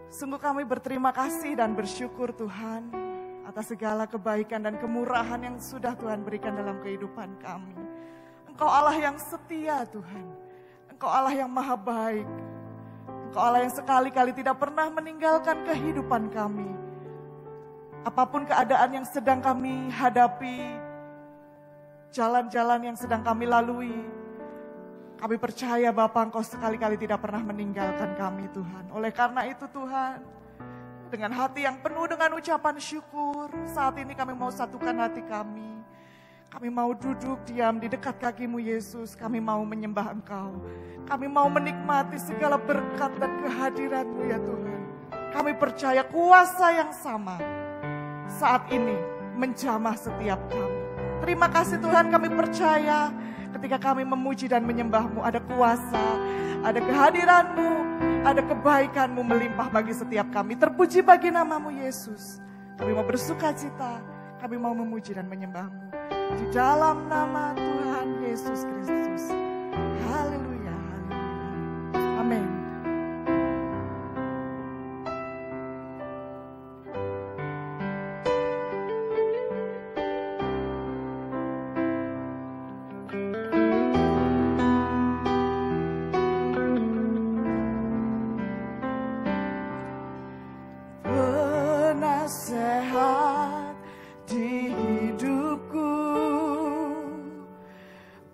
Sungguh kami berterima kasih dan bersyukur Tuhan atas segala kebaikan dan kemurahan yang sudah Tuhan berikan dalam kehidupan kami. Engkau Allah yang setia Tuhan. Engkau Allah yang maha baik. Engkau Allah yang sekali-kali tidak pernah meninggalkan kehidupan kami. Apapun keadaan yang sedang kami hadapi, jalan-jalan yang sedang kami lalui, kami percaya Bapa Engkau sekali-kali tidak pernah meninggalkan kami Tuhan. Oleh karena itu Tuhan, dengan hati yang penuh dengan ucapan syukur, saat ini kami mau satukan hati kami. Kami mau duduk diam di dekat kaki-Mu Yesus, kami mau menyembah Engkau. Kami mau menikmati segala berkat dan kehadiran-Mu ya Tuhan. Kami percaya kuasa yang sama saat ini menjamah setiap kami. Terima kasih Tuhan, kami percaya ketika kami memuji dan menyembah-Mu ada kuasa, ada kehadiran-Mu, ada kebaikan-Mu melimpah bagi setiap kami. Terpuji bagi nama-Mu Yesus. Kami mau bersuka cita, kami mau memuji dan menyembah-Mu. Di dalam nama Tuhan Yesus Kristus. Haleluya, haleluya. Amin. Penasehat di hidupku,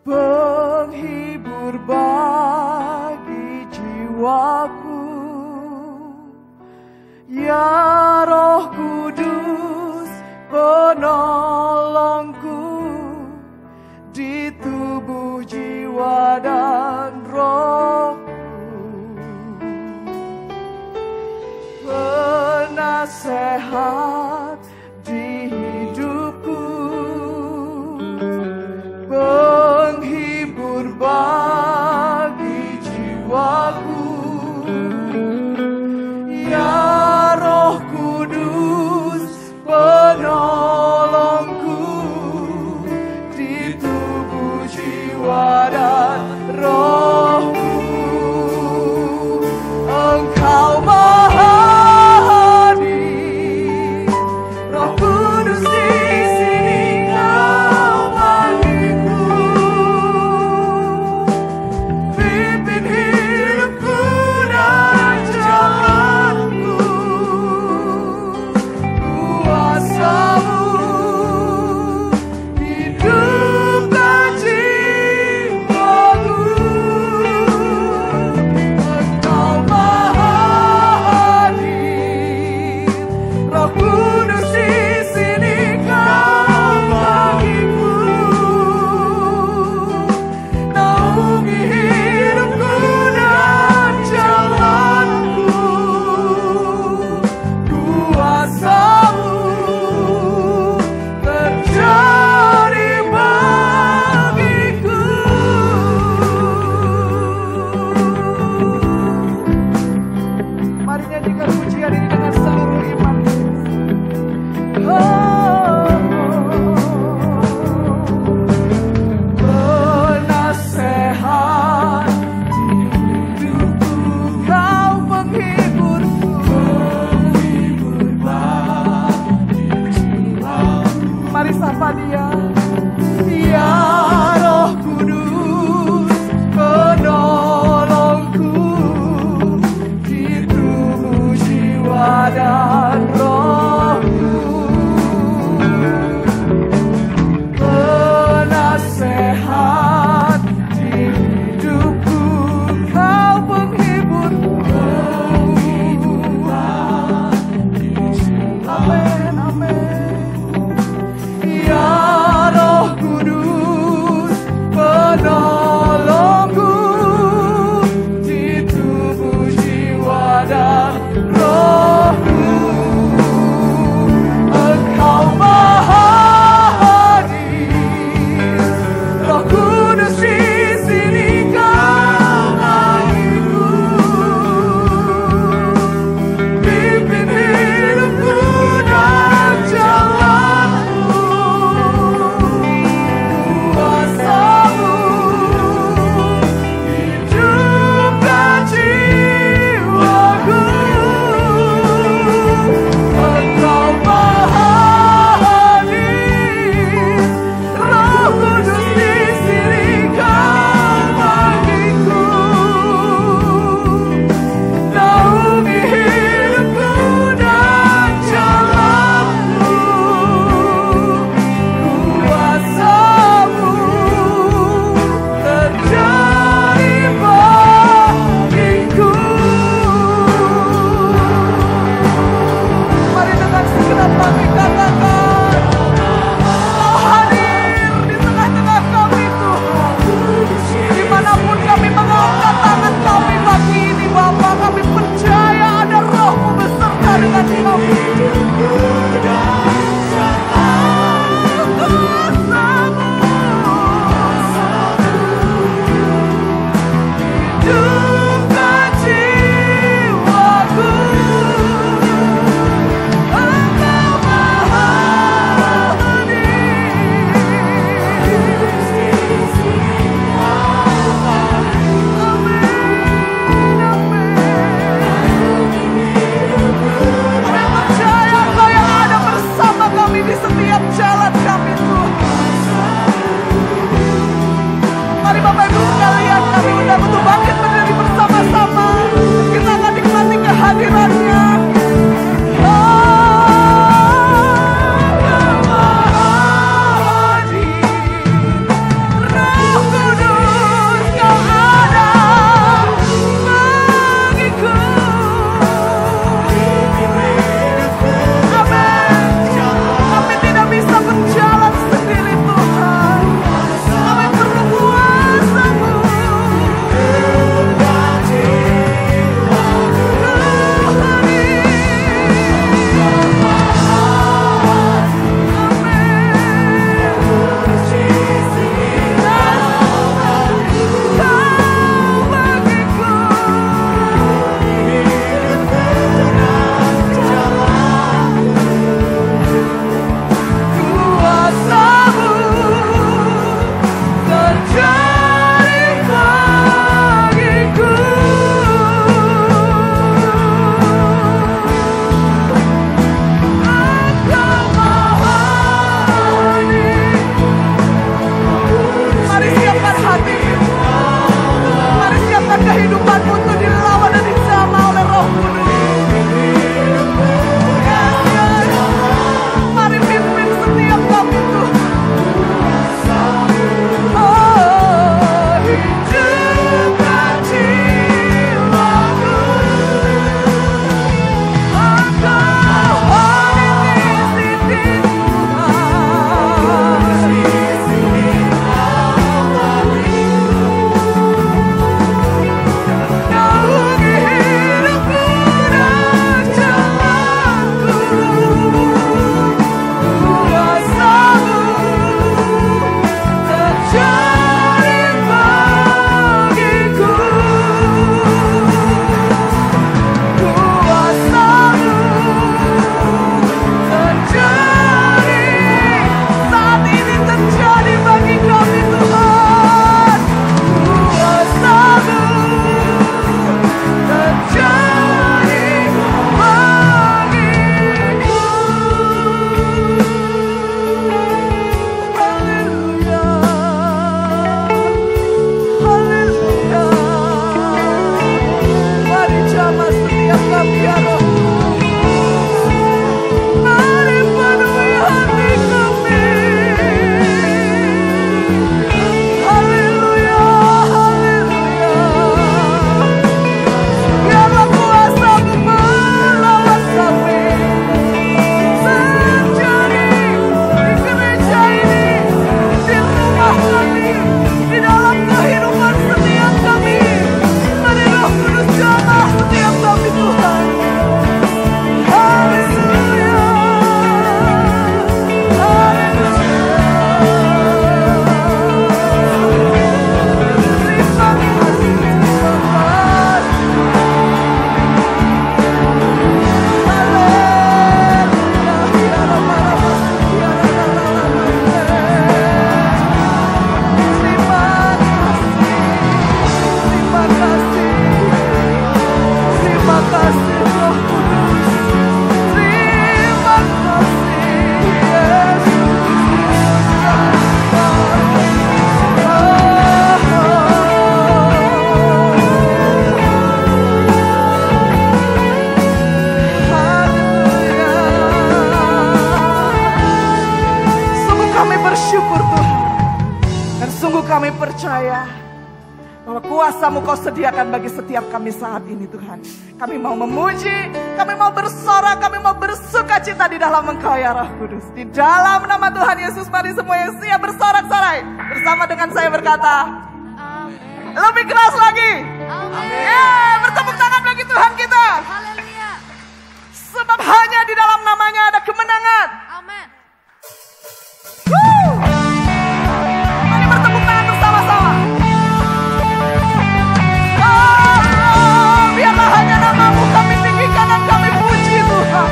penghibur bagi jiwaku, ya Roh Kudus penolongku di tubuh, jiwa dan rohku. Penasehat di hidupku, penghibur bagi jiwaku, Kami percaya bahwa kuasa-Mu Kau sediakan bagi setiap kami saat ini Tuhan. Kami mau memuji, kami mau bersorak, kami mau bersuka cita di dalam Engkau ya Roh Kudus. Di dalam nama Tuhan Yesus, mari semua yang siap bersorak-sorai bersama dengan saya berkata, Amin. Lebih keras lagi. Amin. Ya, bertepuk tangan bagi Tuhan kita. Haleluya. Sebab hanya di dalam namanya ada kemenangan. Amin. Mari bertepuk tangan bersama-sama. Biarlah hanya nama-Mu kami tinggikan dan kami puji Tuhan.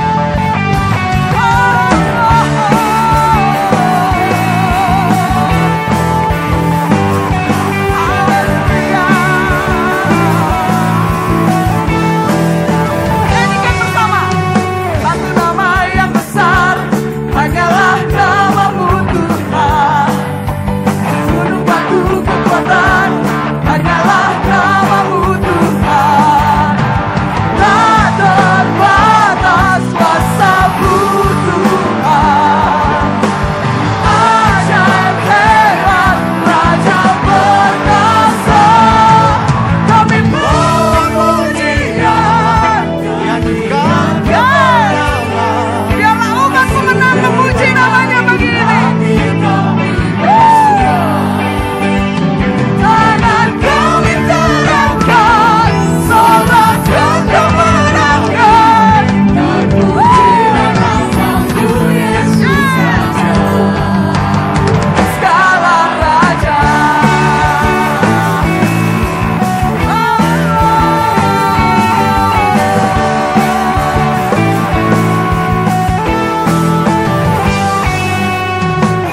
Nyanyikan bersama. Satu nama yang besar, hanyalah nama-Mu Tuhan. Gunung batu kekuatan, hanyalah nama-Mu Tuhan. Tak terbatas kuasa-Mu Tuhan. Ajaib hebat, Raja perkasa. Kami memuji-Nya, nyanyikan kemenangan. Biarlah umat pemenang memuji namanya bagi ini. Tangan kami terangkat, sorakkan kemenangan. Terpujilah nama-Mu Yesus Raja, segala raja.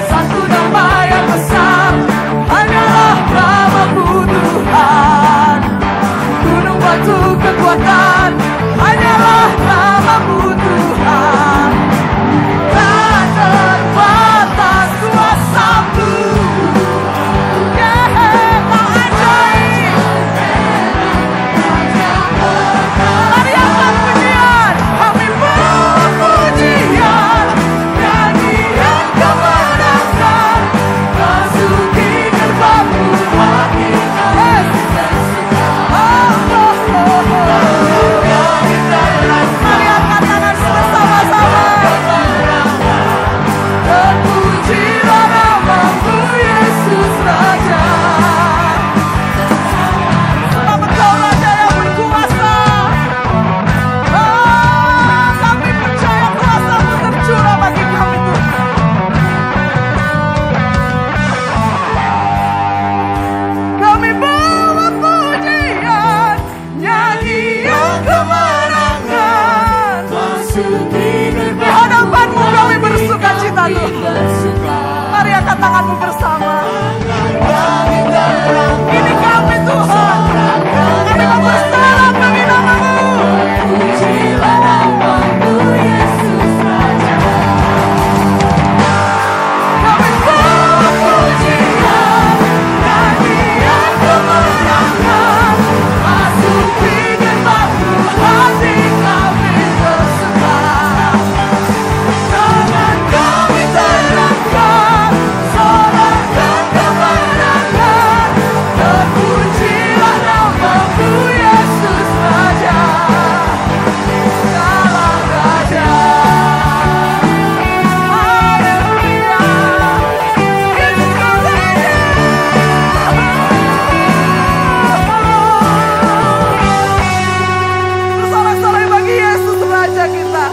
Satu nama yang besar, hanyalah nama-Mu Tuhan. Gunung batu kekuatan, hanyalah nama-Mu Tuhan. Tak terbatas kuasa-Mu. Tak ajaib. Mari angkat pujian, kami memuji-Nya. Nyanyian kemenangan, masuki gerbang-Mu hati kami tersuka. Mari angkat tangan bersama-sama. Terpujilah nama-Mu Yesus Raja. Sebab Engkau Raja yang berkuasa. Kami percaya kuasa-Mu tercurah bagi kami Tuhan. Kami bawa pujian, nyanyian kemenangan. Di hadapan-Mu kami bersuka cita Tuhan. Mari angkat tangan-Mu bersama. Ini kami Tuhan. Kami mau bersorak bagi nama-Mu. Pujilah nama-Mu Yesus Raja. Kami bawa pujian, nyanyian kemenangan. Masuki gerbang-Mu hati kami tersuka. Tangan kami terangkat, sorakkan kemenangan. Terpujilah nama-Mu Yesus Raja, segala raja. Haleluya. Yesus Raja. Bersorak-sorai bagi Yesus Raja kita,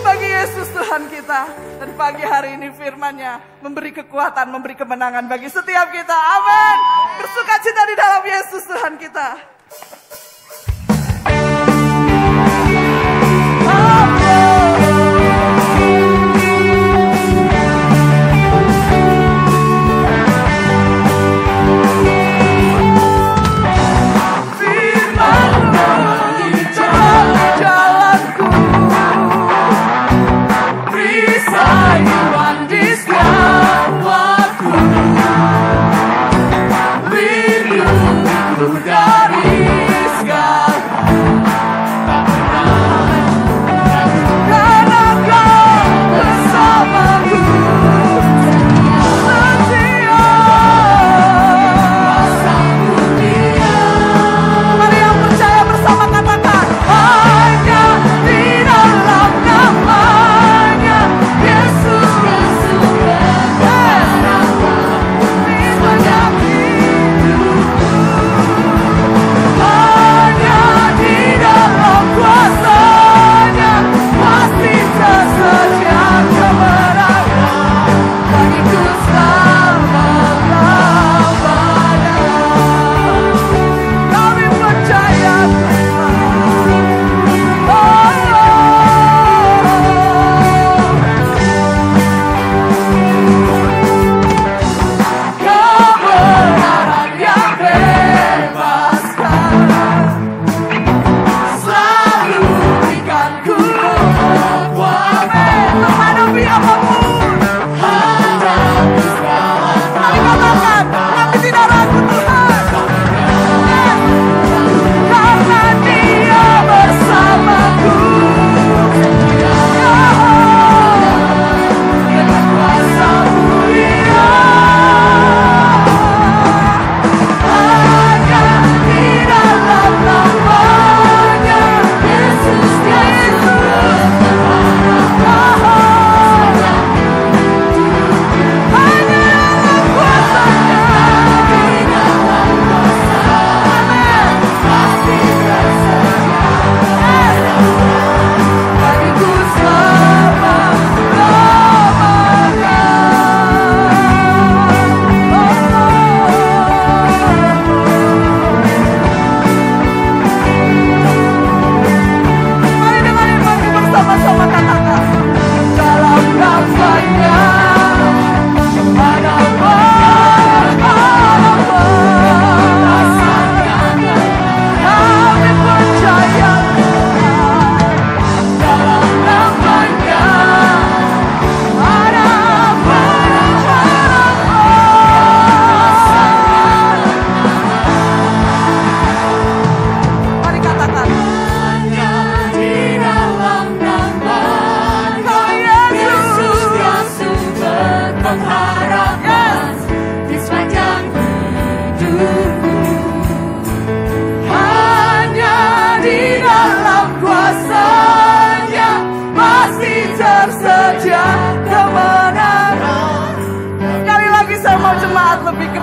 bagi Yesus Tuhan kita. Dan pagi hari ini firman-Nya memberi kekuatan, memberi kemenangan bagi setiap kita. Amin. Bersuka cita di dalam Yesus Tuhan kita. Firman-Mu terang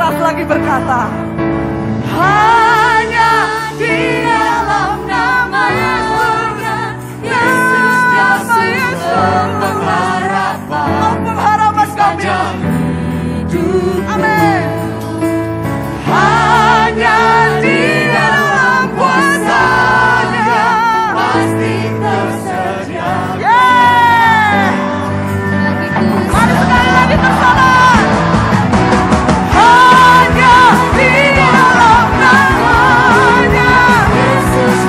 keras lagi berkata, hanya di dalam nama Yesus, Yesus, nama Yesus, pengharapan kami. Amin. Hanya di dalam kuasa-Nya pasti tersedia. Mari sekali lagi bersama. Hanya di dalam nama-Nya Yesus,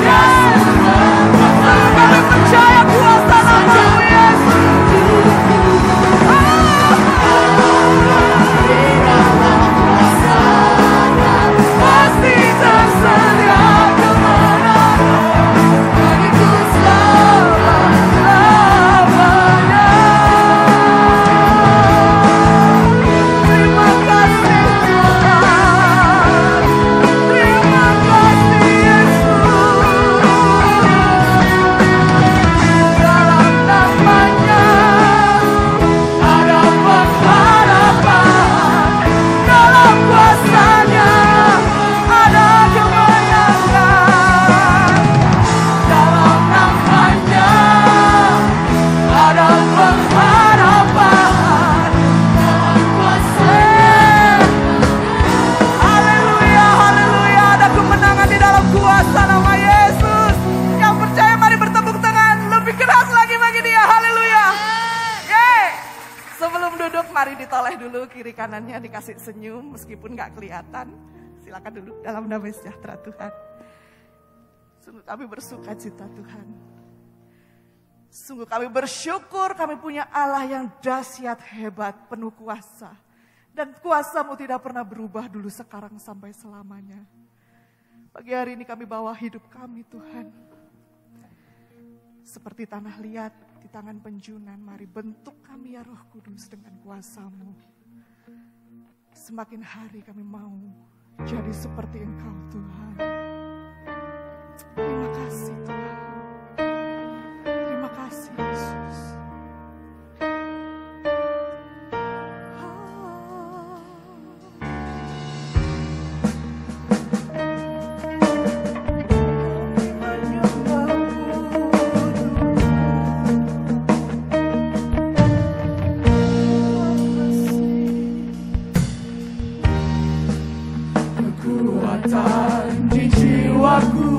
kami percaya kuasa nama-Mu Yesus. Pasti tersedia kemenangan bagiku selama-lamanya. Terima kasih Tuhan, terima kasih Yesus. Dalam nama-Nya ada pengharapan, dalam kuasa-Nya ada kemenangan. Dalam nama-Nya ada pengharapan, dalam kuasa-Nya. Haleluya, haleluya, ada kemenangan di dalam kuasa nama Yesus. Yang percaya mari bertepuk tangan lebih keras lagi bagi Dia. Haleluya. Yeay. Sebelum duduk mari ditoleh dulu kiri kanannya, dikasih senyum meskipun gak kelihatan. Silakan duduk dalam damai sejahtera Tuhan. Sungguh kami bersuka cita Tuhan. Sungguh kami bersyukur kami punya Allah yang dahsyat, hebat, penuh kuasa. Dan kuasa-Mu tidak pernah berubah dulu, sekarang, sampai selamanya. Pagi hari ini kami bawa hidup kami Tuhan. Seperti tanah liat di tangan penjunan, mari bentuk kami ya Roh Kudus dengan kuasa-Mu. Semakin hari kami mau jadi seperti Engkau Tuhan. Terima kasih Tuhan. Terima kasih Yesus. Kekuatan di jiwaku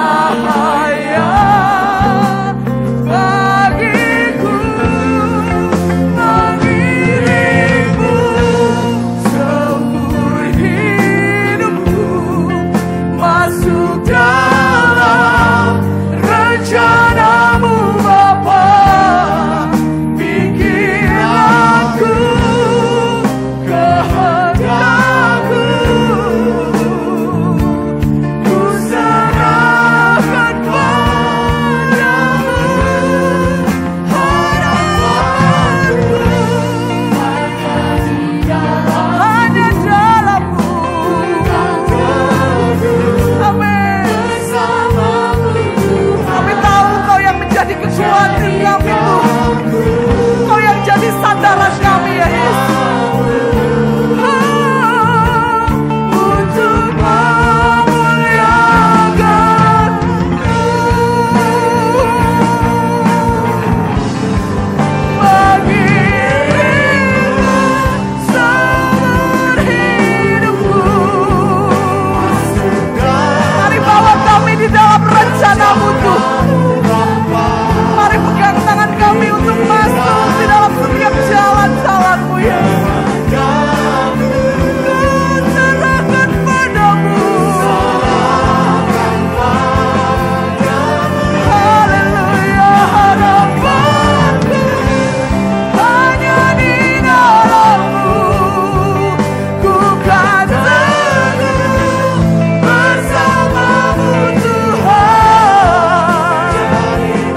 bahaya bagiku mengiringmu seumur hidupku, masuk dalam rencanamu Bapa. Bikin aku kehendakku, ku serahkan padamu harapanku, hanya dalam-Mu. Amin. Kami tahu Kau yang menjadi kekuatan kami Tuhan. Kau yang jadi sandaran kami ya Yesus. Untuk memuliakan-Mu, bagimu seumur hidupku. Mari bawa kami di dalam rencana-Mu Tuhan. Mari pegang tangan kami untuk masuk di dalam setiap jalan-jalan-Mu Yesus. Serahkan padamu. Haleluya, harapanku hanya di dalam-Mu. Ku kan teguh bersama-Mu Tuhan.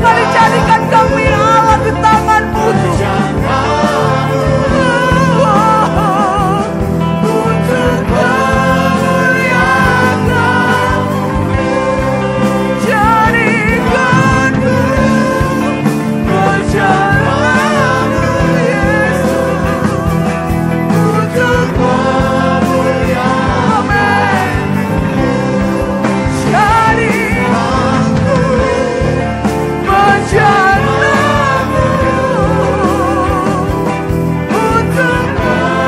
Mari jadikan kami alat di tangan-Mu Tuhan. Untuk memuliakan-Mu, jadikan-Ku berjalan-Mu Yesus. Untuk memuliakan-Mu, jadikan-Ku berjalan-Mu. Untuk memuliakan-Mu.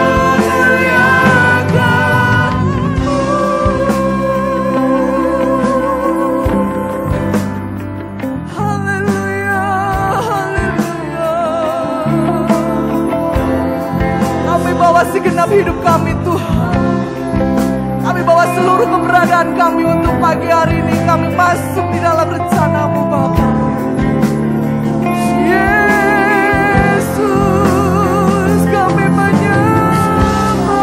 Haleluya, haleluya. Kami bawa segenap hidup kami Tuhan. Kami bawa seluruh keberadaan kami untuk pagi hari ini. Kami masuk di dalam rencana-Mu Bapa. Yesus, kami menyembah-Mu.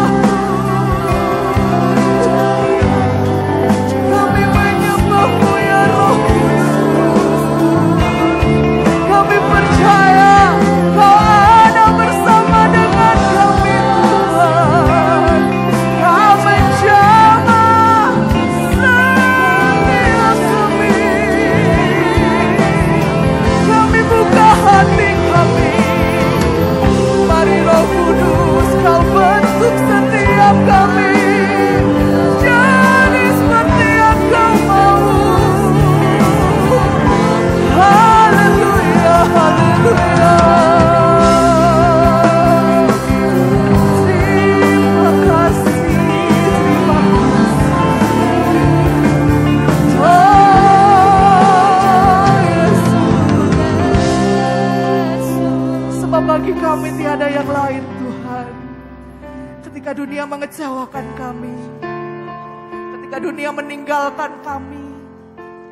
Kami menyembah-Mu ya Roh Kudus. Kami percaya Kau ada bersama dengan kami Tuhan. Kau menjamah setiap sepi. Kami buka hati kami. Mari Roh Kudus Kau bentuk setiap kami jadi seperti yang Kau mau. Haleluya, haleluya. Terima kasih, terima kasih. Oh Yesus. Sebab bagi kami tiada yang lain Tuhan. Ketika dunia mengecewakan kami, ketika dunia meninggalkan kami,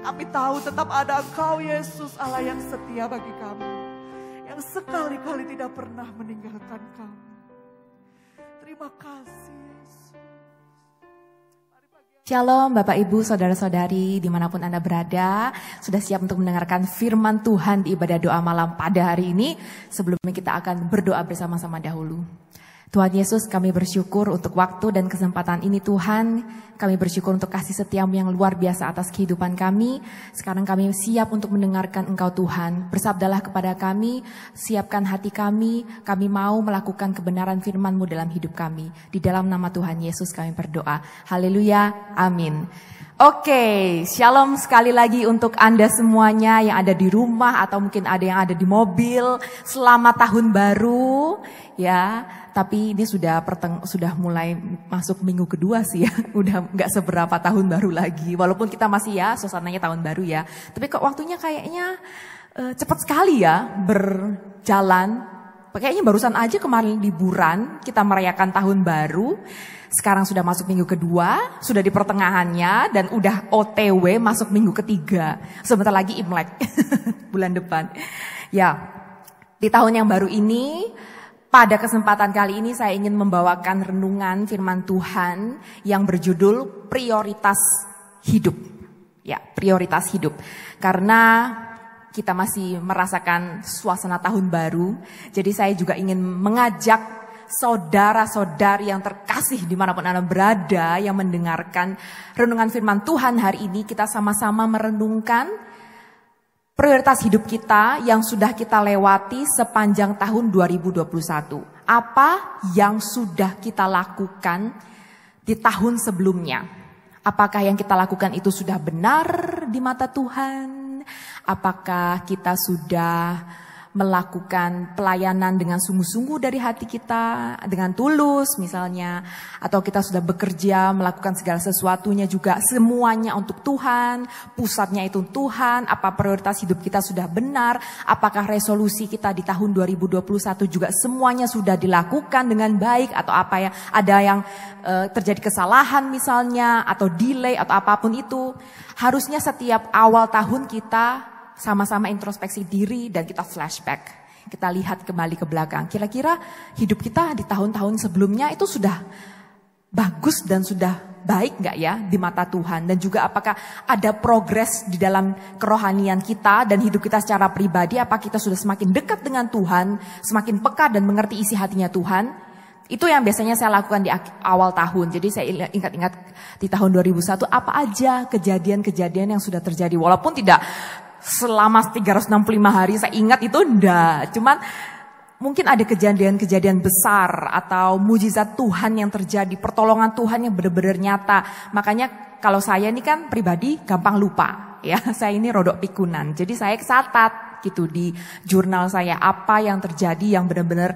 kami tahu tetap ada Engkau Yesus, Allah yang setia bagi kami, yang sekali-kali tidak pernah meninggalkan kami. Terima kasih Yesus. Shalom Bapak Ibu Saudara-saudari dimanapun Anda berada. Sudah siap untuk mendengarkan firman Tuhan di ibadah doa malam pada hari ini. Sebelumnya kita akan berdoa bersama-sama dahulu. Tuhan Yesus, kami bersyukur untuk waktu dan kesempatan ini Tuhan. Kami bersyukur untuk kasih setiamu yang luar biasa atas kehidupan kami. Sekarang kami siap untuk mendengarkan Engkau Tuhan. Bersabdalah kepada kami, siapkan hati kami mau melakukan kebenaran firman-Mu dalam hidup kami. Di dalam nama Tuhan Yesus kami berdoa. Haleluya, amin. Oke, shalom sekali lagi untuk Anda semuanya yang ada di rumah atau mungkin ada yang ada di mobil. Selamat tahun baru ya. Tapi ini sudah mulai masuk minggu kedua sih ya. Udah nggak seberapa tahun baru lagi. Walaupun kita masih ya suasananya tahun baru ya. Tapi kok waktunya kayaknya cepat sekali ya berjalan. Kayaknya barusan aja kemarin liburan kita merayakan tahun baru. Sekarang sudah masuk minggu kedua, sudah di pertengahannya dan udah OTW masuk minggu ketiga. Sebentar lagi Imlek bulan depan. Ya, di tahun yang baru ini, pada kesempatan kali ini saya ingin membawakan renungan firman Tuhan yang berjudul prioritas hidup. Ya, prioritas hidup. Karena kita masih merasakan suasana tahun baru, jadi saya juga ingin mengajak saudara-saudari yang terkasih dimanapun Anda berada yang mendengarkan renungan firman Tuhan hari ini, kita sama-sama merenungkan prioritas hidup kita yang sudah kita lewati sepanjang tahun 2021. Apa yang sudah kita lakukan di tahun sebelumnya? Apakah yang kita lakukan itu sudah benar di mata Tuhan? Apakah kita sudah melakukan pelayanan dengan sungguh-sungguh dari hati kita, dengan tulus misalnya, atau kita sudah bekerja melakukan segala sesuatunya juga semuanya untuk Tuhan, pusatnya itu Tuhan, apa prioritas hidup kita sudah benar, apakah resolusi kita di tahun 2021 juga semuanya sudah dilakukan dengan baik, atau apa ya, ada yang terjadi kesalahan misalnya, atau delay, atau apapun itu. Harusnya setiap awal tahun kita sama-sama introspeksi diri dan kita flashback. Kita lihat kembali ke belakang. Kira-kira hidup kita di tahun-tahun sebelumnya itu sudah bagus dan sudah baik gak ya di mata Tuhan? Dan juga apakah ada progres di dalam kerohanian kita dan hidup kita secara pribadi? Apakah kita sudah semakin dekat dengan Tuhan, semakin peka dan mengerti isi hatinya Tuhan? Itu yang biasanya saya lakukan di awal tahun. Jadi saya ingat-ingat di tahun 2001 apa aja kejadian-kejadian yang sudah terjadi. Walaupun tidak selama 365 hari saya ingat itu enggak. Cuman mungkin ada kejadian-kejadian besar atau mujizat Tuhan yang terjadi, pertolongan Tuhan yang benar-benar nyata. Makanya kalau saya ini kan pribadi gampang lupa ya. Saya ini rodok pikunan. Jadi saya catat gitu di jurnal saya apa yang terjadi yang benar-benar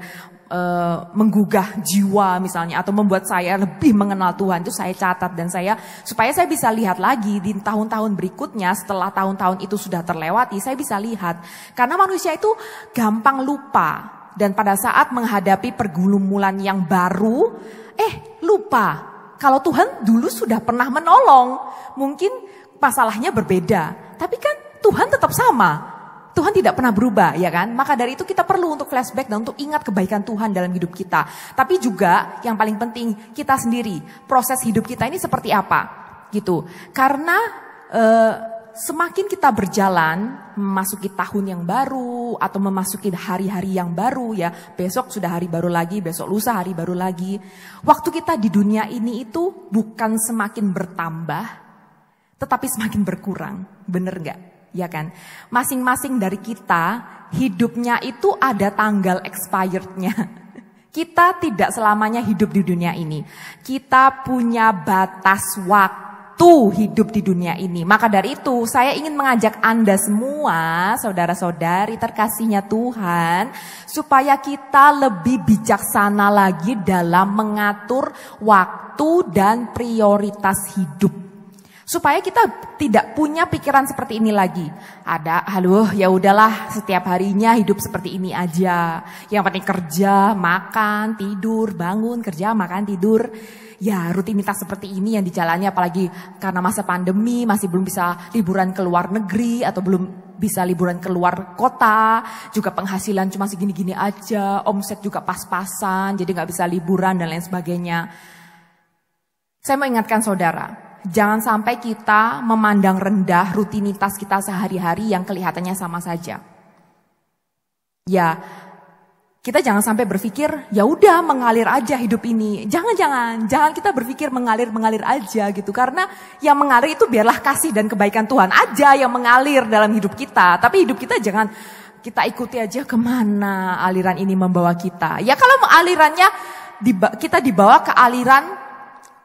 menggugah jiwa misalnya atau membuat saya lebih mengenal Tuhan, itu saya catat dan supaya saya bisa lihat lagi di tahun-tahun berikutnya setelah tahun-tahun itu sudah terlewati, saya bisa lihat karena manusia itu gampang lupa dan pada saat menghadapi pergumulan yang baru lupa kalau Tuhan dulu sudah pernah menolong. Mungkin masalahnya berbeda tapi kan Tuhan tetap sama. Tuhan tidak pernah berubah, ya kan? Maka dari itu kita perlu untuk flashback dan untuk ingat kebaikan Tuhan dalam hidup kita. Tapi juga yang paling penting kita sendiri, proses hidup kita ini seperti apa, gitu. Karena semakin kita berjalan memasuki tahun yang baru atau memasuki hari-hari yang baru ya, besok sudah hari baru lagi, besok lusa hari baru lagi. Waktu kita di dunia ini itu bukan semakin bertambah, tetapi semakin berkurang, bener nggak? Ya kan, masing-masing dari kita hidupnya itu ada tanggal expirednya. Kita tidak selamanya hidup di dunia ini. Kita punya batas waktu hidup di dunia ini. Maka dari itu saya ingin mengajak Anda semua, saudara-saudari terkasihnya Tuhan, supaya kita lebih bijaksana lagi dalam mengatur waktu dan prioritas hidup. Supaya kita tidak punya pikiran seperti ini lagi. Ya udahlah setiap harinya hidup seperti ini aja. Yang penting kerja, makan, tidur, bangun, kerja, makan, tidur. Ya rutinitas seperti ini yang dijalani apalagi karena masa pandemi masih belum bisa liburan ke luar negeri atau belum bisa liburan ke luar kota. Juga penghasilan cuma segini-gini aja, omset juga pas-pasan jadi gak bisa liburan dan lain sebagainya. Saya mau ingatkan saudara. Jangan sampai kita memandang rendah rutinitas kita sehari-hari yang kelihatannya sama saja. Ya, kita jangan sampai berpikir, ya udah mengalir aja hidup ini. Jangan kita berpikir mengalir aja gitu. Karena yang mengalir itu biarlah kasih dan kebaikan Tuhan aja yang mengalir dalam hidup kita. Tapi hidup kita jangan kita ikuti aja kemana aliran ini membawa kita. Ya kalau alirannya kita dibawa ke aliran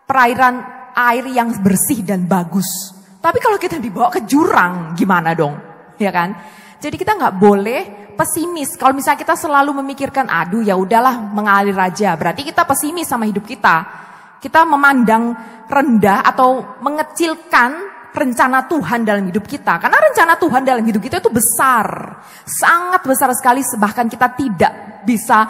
perairan air yang bersih dan bagus. Tapi kalau kita dibawa ke jurang, gimana dong? Ya kan? Jadi kita nggak boleh pesimis. Kalau misalnya kita selalu memikirkan, aduh ya udahlah mengalir aja. Berarti kita pesimis sama hidup kita. Kita memandang rendah atau mengecilkan rencana Tuhan dalam hidup kita. Karena rencana Tuhan dalam hidup kita itu besar. Sangat besar sekali, bahkan kita tidak bisa,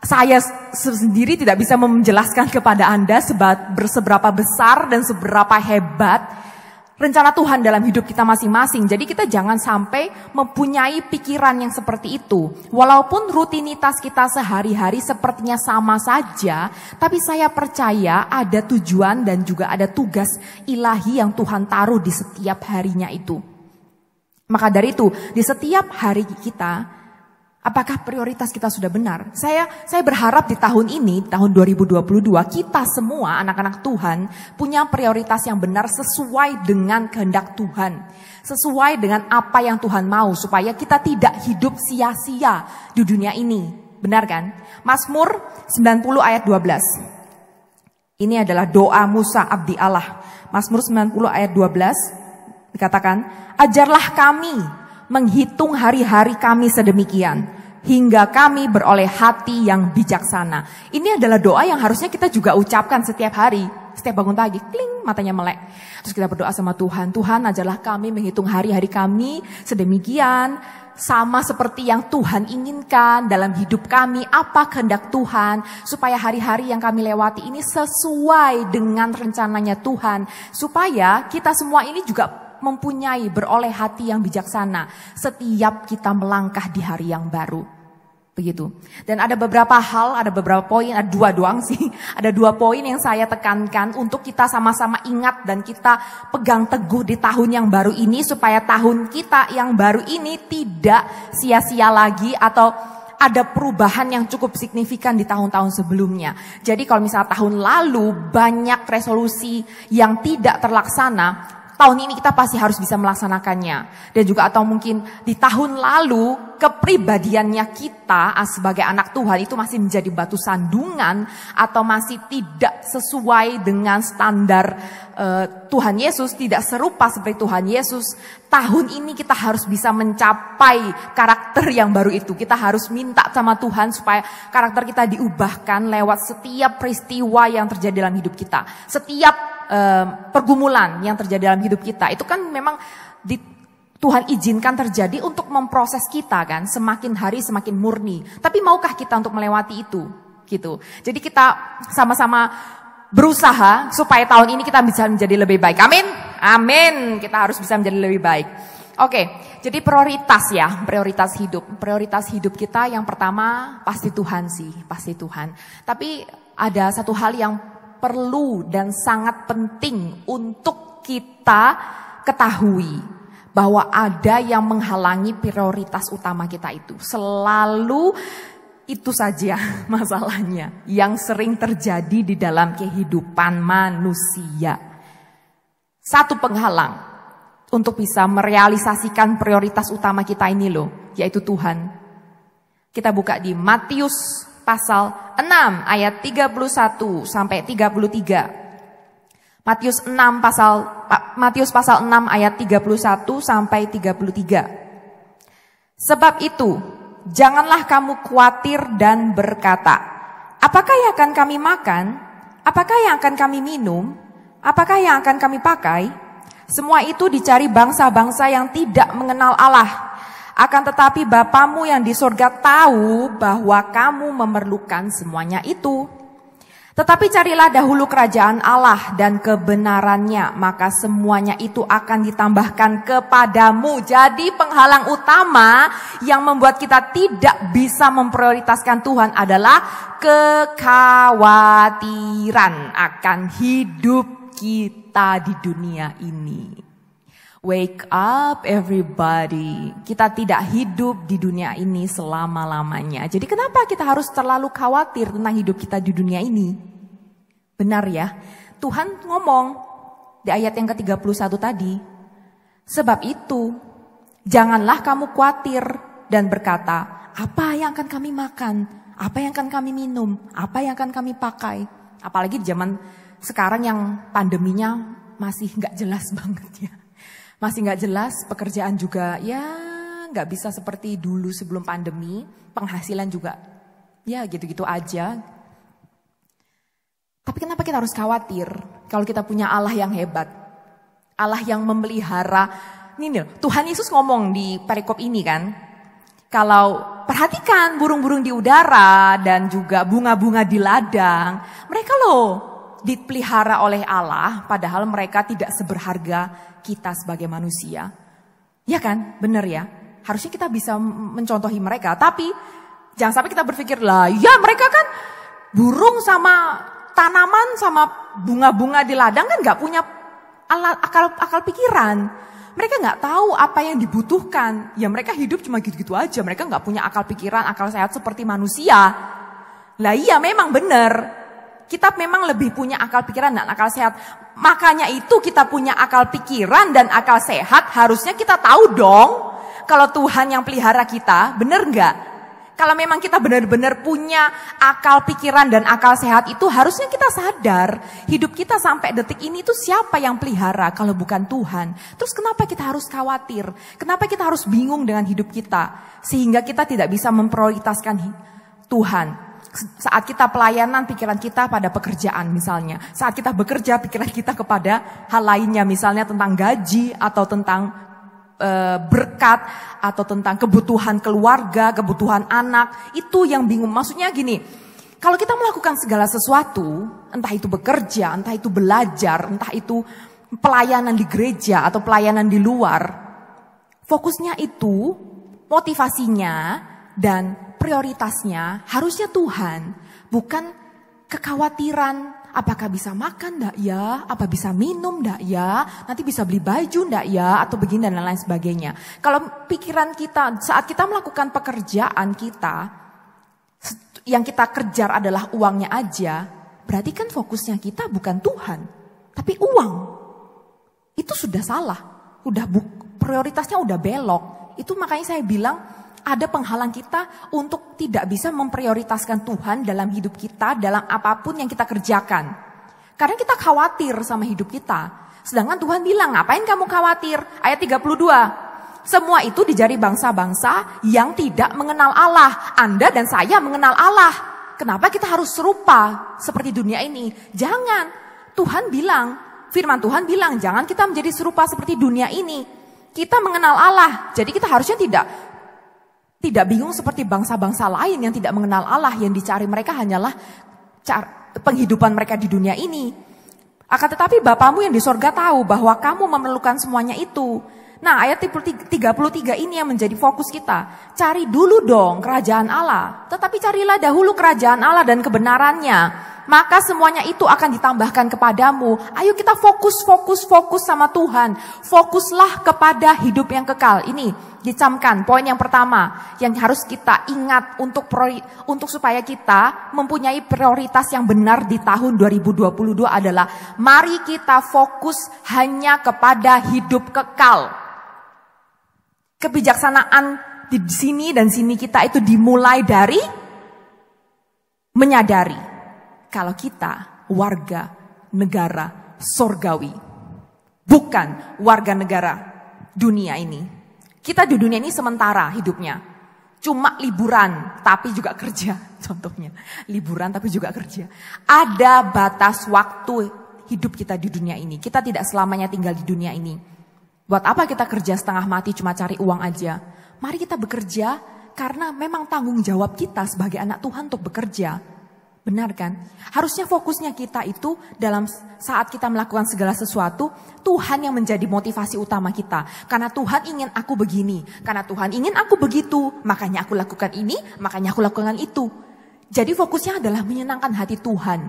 saya sendiri tidak bisa menjelaskan kepada Anda seberapa besar dan seberapa hebat rencana Tuhan dalam hidup kita masing-masing. Jadi kita jangan sampai mempunyai pikiran yang seperti itu. Walaupun rutinitas kita sehari-hari sepertinya sama saja, tapi saya percaya ada tujuan dan juga ada tugas ilahi yang Tuhan taruh di setiap harinya itu. Maka dari itu, di setiap hari kita, apakah prioritas kita sudah benar? Saya berharap di tahun ini, tahun 2022, kita semua anak-anak Tuhan punya prioritas yang benar sesuai dengan kehendak Tuhan. Sesuai dengan apa yang Tuhan mau, supaya kita tidak hidup sia-sia di dunia ini. Benar kan? Mazmur 90 ayat 12. Ini adalah doa Musa abdi Allah. Mazmur 90 ayat 12 dikatakan, ajarlah kami menghitung hari-hari kami sedemikian, hingga kami beroleh hati yang bijaksana. Ini adalah doa yang harusnya kita juga ucapkan setiap hari. Setiap bangun pagi, kling, matanya melek. Terus kita berdoa sama Tuhan, Tuhan ajarlah kami menghitung hari-hari kami sedemikian, sama seperti yang Tuhan inginkan dalam hidup kami, apa kehendak Tuhan, supaya hari-hari yang kami lewati ini sesuai dengan rencananya Tuhan, supaya kita semua ini juga mempunyai beroleh hati yang bijaksana setiap kita melangkah di hari yang baru. Begitu. Dan ada beberapa hal, ada beberapa poin, ada dua doang sih. Ada 2 poin yang saya tekankan untuk kita sama-sama ingat dan kita pegang teguh di tahun yang baru ini, supaya tahun kita yang baru ini tidak sia-sia lagi atau ada perubahan yang cukup signifikan di tahun-tahun sebelumnya. Jadi kalau misalnya tahun lalu banyak resolusi yang tidak terlaksana, tahun ini kita pasti harus bisa melaksanakannya. Dan juga atau mungkin di tahun lalu kepribadiannya kita sebagai anak Tuhan itu masih menjadi batu sandungan atau masih tidak sesuai dengan standar Tuhan Yesus, tidak serupa seperti Tuhan Yesus. Tahun ini kita harus bisa mencapai karakter yang baru itu. Kita harus minta sama Tuhan supaya karakter kita diubahkan lewat setiap peristiwa yang terjadi dalam hidup kita. Setiap pergumulan yang terjadi dalam hidup kita itu kan memang Tuhan izinkan terjadi untuk memproses kita kan, semakin hari semakin murni. Tapi maukah kita untuk melewati itu? Gitu. Jadi kita sama-sama berusaha supaya tahun ini kita bisa menjadi lebih baik. Amin. Amin. Kita harus bisa menjadi lebih baik. Oke, jadi prioritas ya, prioritas hidup. Prioritas hidup kita yang pertama pasti Tuhan sih, pasti Tuhan. Tapi ada satu hal yang perlu dan sangat penting untuk kita ketahui, bahwa ada yang menghalangi prioritas utama kita itu. Selalu itu saja masalahnya yang sering terjadi di dalam kehidupan manusia. Satu penghalang untuk bisa merealisasikan prioritas utama kita ini loh, yaitu Tuhan. Kita buka di Matius pasal 6 ayat 31 sampai 33. Matius pasal 6 ayat 31 sampai 33. Sebab itu, janganlah kamu khawatir dan berkata, apakah yang akan kami makan? Apakah yang akan kami minum? Apakah yang akan kami pakai? Semua itu dicari bangsa-bangsa yang tidak mengenal Allah. Akan tetapi Bapamu yang di surga tahu bahwa kamu memerlukan semuanya itu. Tetapi carilah dahulu kerajaan Allah dan kebenarannya, maka semuanya itu akan ditambahkan kepadamu. Jadi penghalang utama yang membuat kita tidak bisa memprioritaskan Tuhan adalah kekhawatiran akan hidup kita di dunia ini. Wake up everybody. Kita tidak hidup di dunia ini selama-lamanya. Jadi kenapa kita harus terlalu khawatir tentang hidup kita di dunia ini? Benar ya, Tuhan ngomong di ayat yang ke-31 tadi. Sebab itu, janganlah kamu khawatir dan berkata, apa yang akan kami makan? Apa yang akan kami minum? Apa yang akan kami pakai? Apalagi di zaman sekarang yang pandeminya masih nggak jelas banget ya. Masih nggak jelas, pekerjaan juga ya nggak bisa seperti dulu sebelum pandemi. Penghasilan juga ya gitu-gitu aja. Tapi kenapa kita harus khawatir kalau kita punya Allah yang hebat? Allah yang memelihara. Ini nih, Tuhan Yesus ngomong di perikop ini kan. Kalau perhatikan burung-burung di udara dan juga bunga-bunga di ladang. Mereka loh dipelihara oleh Allah padahal mereka tidak seberharga kita sebagai manusia. Ya kan? Benar ya? Harusnya kita bisa mencontohi mereka. Tapi jangan sampai kita berpikir lah, ya mereka kan burung sama tanaman sama bunga-bunga di ladang kan gak punya akal pikiran. Mereka nggak tahu apa yang dibutuhkan. Ya mereka hidup cuma gitu-gitu aja. Mereka nggak punya akal pikiran, akal sehat seperti manusia. Lah iya memang benar. Kita memang lebih punya akal pikiran dan akal sehat. Makanya itu kita punya akal pikiran dan akal sehat. Harusnya kita tahu dong. Kalau Tuhan yang pelihara kita, benar nggak? Kalau memang kita benar-benar punya akal pikiran dan akal sehat itu harusnya kita sadar hidup kita sampai detik ini itu siapa yang pelihara kalau bukan Tuhan. Terus kenapa kita harus khawatir? Kenapa kita harus bingung dengan hidup kita? Sehingga kita tidak bisa memprioritaskan Tuhan. Saat kita pelayanan pikiran kita pada pekerjaan misalnya. Saat kita bekerja pikiran kita kepada hal lainnya misalnya tentang gaji atau tentang berkat atau tentang kebutuhan keluarga, kebutuhan anak, itu yang bingung. Maksudnya gini, kalau kita melakukan segala sesuatu, entah itu bekerja, entah itu belajar, entah itu pelayanan di gereja atau pelayanan di luar, fokusnya itu, motivasinya dan prioritasnya harusnya Tuhan, bukan kekhawatiran. Apakah bisa makan ndak ya? Apa bisa minum ndak ya? Nanti bisa beli baju ndak ya? Atau begini dan lain sebagainya. Kalau pikiran kita saat kita melakukan pekerjaan kita, yang kita kejar adalah uangnya aja, berarti kan fokusnya kita bukan Tuhan, tapi uang. Itu sudah salah, prioritasnya udah belok. Itu makanya saya bilang ada penghalang kita untuk tidak bisa memprioritaskan Tuhan dalam hidup kita, dalam apapun yang kita kerjakan. Karena kita khawatir sama hidup kita. Sedangkan Tuhan bilang, ngapain kamu khawatir? Ayat 32. Semua itu dijari bangsa-bangsa yang tidak mengenal Allah. Anda dan saya mengenal Allah. Kenapa kita harus serupa seperti dunia ini? Jangan. Tuhan bilang, firman Tuhan bilang, jangan kita menjadi serupa seperti dunia ini. Kita mengenal Allah. Jadi kita harusnya tidak bingung seperti bangsa-bangsa lain yang tidak mengenal Allah, yang dicari mereka hanyalah penghidupan mereka di dunia ini. Akan tetapi Bapamu yang di sorga tahu bahwa kamu memerlukan semuanya itu. Nah ayat 33 ini yang menjadi fokus kita. Cari dulu dong kerajaan Allah. Tetapi carilah dahulu kerajaan Allah dan kebenarannya. Maka semuanya itu akan ditambahkan kepadamu. Ayo kita fokus sama Tuhan. Fokuslah kepada hidup yang kekal. Ini dicamkan poin yang pertama yang harus kita ingat untuk supaya kita mempunyai prioritas yang benar di tahun 2022 adalah mari kita fokus hanya kepada hidup kekal. Kebijaksanaan di sini dan sini kita itu dimulai dari menyadari kalau kita warga negara sorgawi, bukan warga negara dunia ini. Kita di dunia ini sementara hidupnya. Cuma liburan tapi juga kerja. Contohnya liburan tapi juga kerja. Ada batas waktu hidup kita di dunia ini. Kita tidak selamanya tinggal di dunia ini. Buat apa kita kerja setengah mati cuma cari uang aja? Mari kita bekerja karena memang tanggung jawab kita sebagai anak Tuhan untuk bekerja. Benar kan? Harusnya fokusnya kita itu dalam saat kita melakukan segala sesuatu, Tuhan yang menjadi motivasi utama kita. Karena Tuhan ingin aku begini, karena Tuhan ingin aku begitu, makanya aku lakukan ini, makanya aku lakukan itu. Jadi fokusnya adalah menyenangkan hati Tuhan,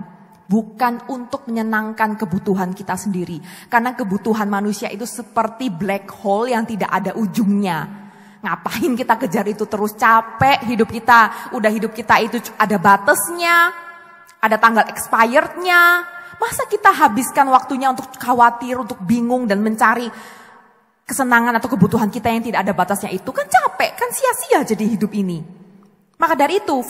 bukan untuk menyenangkan kebutuhan kita sendiri. Karena kebutuhan manusia itu seperti black hole yang tidak ada ujungnya. Ngapain kita kejar itu terus, capek hidup kita. Udah hidup kita itu ada batasnya, ada tanggal expirednya. Masa kita habiskan waktunya untuk khawatir, untuk bingung dan mencari kesenangan atau kebutuhan kita yang tidak ada batasnya itu? Kan capek, kan sia-sia jadi hidup ini. Maka dari itu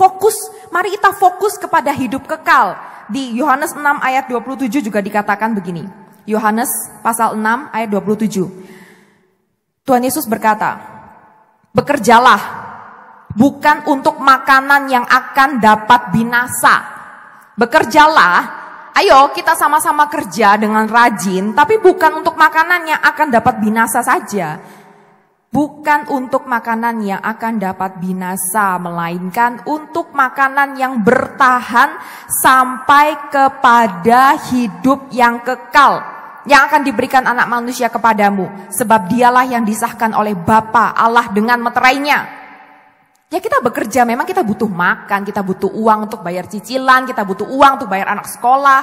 mari kita fokus kepada hidup kekal. Di Yohanes 6 ayat 27 juga dikatakan begini. Yohanes pasal 6 ayat 27. Tuhan Yesus berkata, bekerjalah bukan untuk makanan yang akan dapat binasa. Bekerjalah, ayo kita sama-sama kerja dengan rajin, tapi bukan untuk makanan yang akan dapat binasa saja. Bukan untuk makanan yang akan dapat binasa, melainkan untuk makanan yang bertahan sampai kepada hidup yang kekal, yang akan diberikan anak manusia kepadamu. Sebab dialah yang disahkan oleh Bapa Allah dengan meterainya. Ya kita bekerja, memang kita butuh makan, kita butuh uang untuk bayar cicilan, kita butuh uang untuk bayar anak sekolah.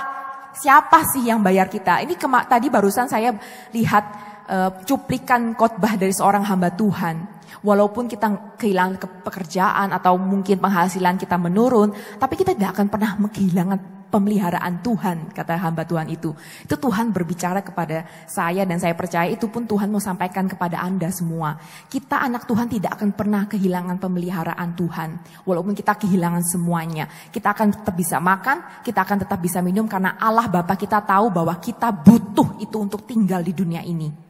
Siapa sih yang bayar kita? Ini tadi barusan saya lihat cuplikan khotbah dari seorang hamba Tuhan. Walaupun kita kehilangan pekerjaan atau mungkin penghasilan kita menurun, tapi kita tidak akan pernah kehilangan pemeliharaan Tuhan, kata hamba Tuhan itu. Itu Tuhan berbicara kepada saya dan saya percaya itu pun Tuhan mau sampaikan kepada Anda semua. Kita anak Tuhan tidak akan pernah kehilangan pemeliharaan Tuhan. Walaupun kita kehilangan semuanya, kita akan tetap bisa makan, kita akan tetap bisa minum karena Allah Bapa kita tahu bahwa kita butuh itu untuk tinggal di dunia ini.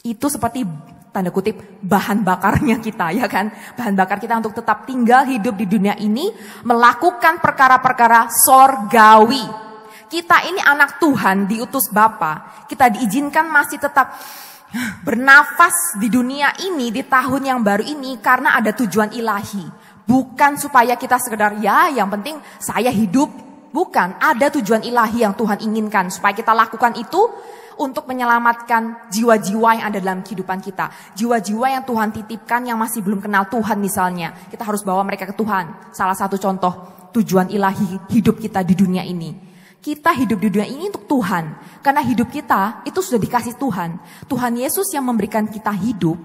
Itu seperti tanda kutip bahan bakarnya kita, ya kan? Bahan bakar kita untuk tetap tinggal hidup di dunia ini, melakukan perkara-perkara sorgawi. Kita ini anak Tuhan, diutus Bapa. Kita diizinkan masih tetap bernafas di dunia ini, di tahun yang baru ini karena ada tujuan ilahi. Bukan supaya kita sekedar yang penting saya hidup. Bukan, ada tujuan ilahi yang Tuhan inginkan supaya kita lakukan itu untuk menyelamatkan jiwa-jiwa yang ada dalam kehidupan kita. Jiwa-jiwa yang Tuhan titipkan yang masih belum kenal Tuhan misalnya. Kita harus bawa mereka ke Tuhan. Salah satu contoh tujuan ilahi hidup kita di dunia ini. Kita hidup di dunia ini untuk Tuhan. Karena hidup kita itu sudah dikasih Tuhan. Tuhan Yesus yang memberikan kita hidup.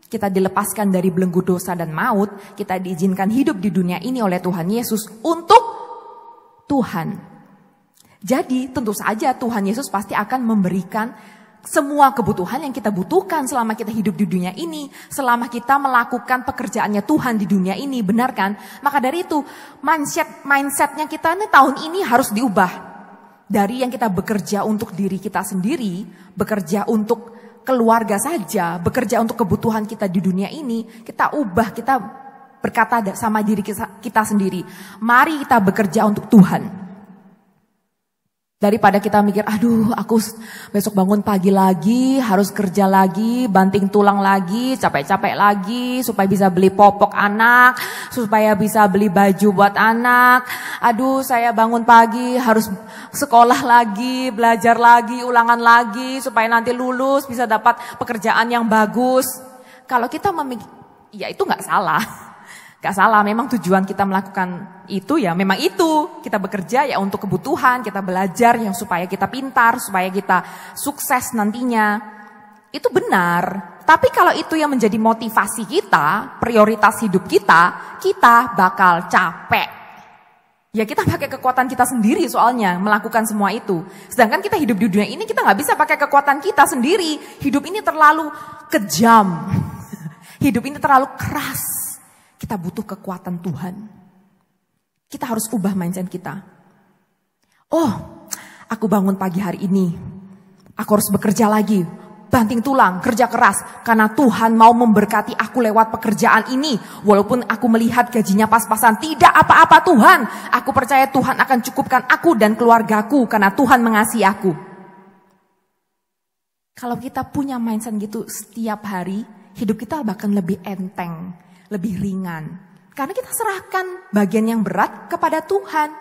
Kita dilepaskan dari belenggu dosa dan maut. Kita diizinkan hidup di dunia ini oleh Tuhan Yesus untuk Tuhan. Jadi tentu saja Tuhan Yesus pasti akan memberikan semua kebutuhan yang kita butuhkan selama kita hidup di dunia ini. Selama kita melakukan pekerjaannya Tuhan di dunia ini, benar kan? Maka dari itu mindsetnya kita ini tahun ini harus diubah. Dari yang kita bekerja untuk diri kita sendiri, bekerja untuk keluarga saja, bekerja untuk kebutuhan kita di dunia ini, kita ubah, kita berkata sama diri kita sendiri, mari kita bekerja untuk Tuhan. Daripada kita mikir, aduh aku besok bangun pagi lagi, harus kerja lagi, banting tulang lagi, capek-capek lagi, supaya bisa beli popok anak, supaya bisa beli baju buat anak. Aduh saya bangun pagi, harus sekolah lagi, belajar lagi, ulangan lagi, supaya nanti lulus bisa dapat pekerjaan yang bagus. Kalau kita memikir, ya itu gak salah. Gak salah, memang tujuan kita melakukan itu ya memang itu. Kita bekerja ya untuk kebutuhan, kita belajar yang supaya kita pintar, supaya kita sukses nantinya. Itu benar. Tapi kalau itu yang menjadi motivasi kita, prioritas hidup kita bakal capek. Ya kita pakai kekuatan kita sendiri soalnya melakukan semua itu. Sedangkan kita hidup di dunia ini kita gak bisa pakai kekuatan kita sendiri. Hidup ini terlalu kejam. Hidup ini terlalu keras. Kita butuh kekuatan Tuhan. Kita harus ubah mindset kita. Oh, aku bangun pagi hari ini. Aku harus bekerja lagi. Banting tulang, kerja keras. Karena Tuhan mau memberkati aku lewat pekerjaan ini. Walaupun aku melihat gajinya pas-pasan. Tidak apa-apa Tuhan. Aku percaya Tuhan akan cukupkan aku dan keluargaku. Karena Tuhan mengasihi aku. Kalau kita punya mindset gitu setiap hari. Hidup kita bahkan lebih enteng. Lebih ringan. Karena kita serahkan bagian yang berat kepada Tuhan.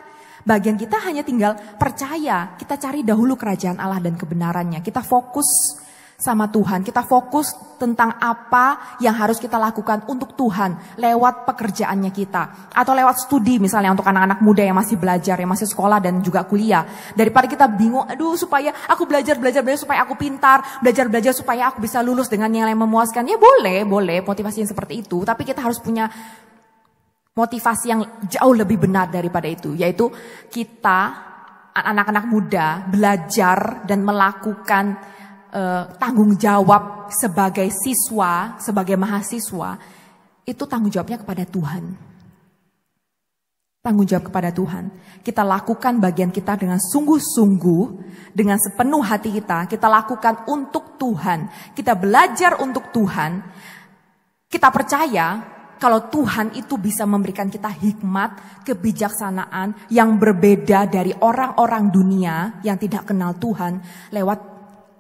Bagian kita hanya tinggal percaya. Kita cari dahulu kerajaan Allah dan kebenarannya. Kita fokus sama Tuhan. Kita fokus tentang apa yang harus kita lakukan untuk Tuhan. Lewat pekerjaannya kita. Atau lewat studi misalnya untuk anak-anak muda yang masih belajar. Yang masih sekolah dan juga kuliah. Daripada kita bingung. Aduh supaya aku belajar supaya aku pintar. Belajar supaya aku bisa lulus dengan nilai memuaskan. Ya boleh motivasi yang seperti itu. Tapi kita harus punya motivasi yang jauh lebih benar daripada itu. Yaitu kita anak-anak muda belajar dan melakukan tanggung jawab sebagai siswa, sebagai mahasiswa itu tanggung jawabnya kepada Tuhan. Tanggung jawab kepada Tuhan. Kita lakukan bagian kita dengan sungguh-sungguh, dengan sepenuh hati kita. Kita lakukan untuk Tuhan. Kita belajar untuk Tuhan. Kita percaya kalau Tuhan itu bisa memberikan kita hikmat, kebijaksanaan yang berbeda dari orang-orang dunia yang tidak kenal Tuhan lewat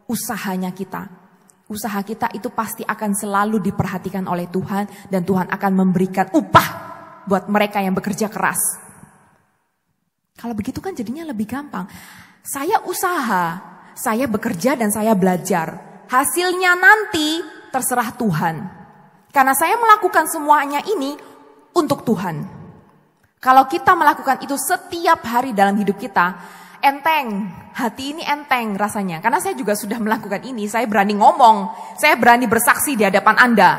usahanya kita. Usaha kita itu pasti akan selalu diperhatikan oleh Tuhan dan Tuhan akan memberikan upah buat mereka yang bekerja keras. Kalau begitu kan jadinya lebih gampang. Saya usaha, saya bekerja dan saya belajar. Hasilnya nanti terserah Tuhan. Karena saya melakukan semuanya ini untuk Tuhan. Kalau kita melakukan itu setiap hari dalam hidup kita, enteng, hati ini enteng rasanya. Karena saya juga sudah melakukan ini, saya berani ngomong, saya berani bersaksi di hadapan Anda.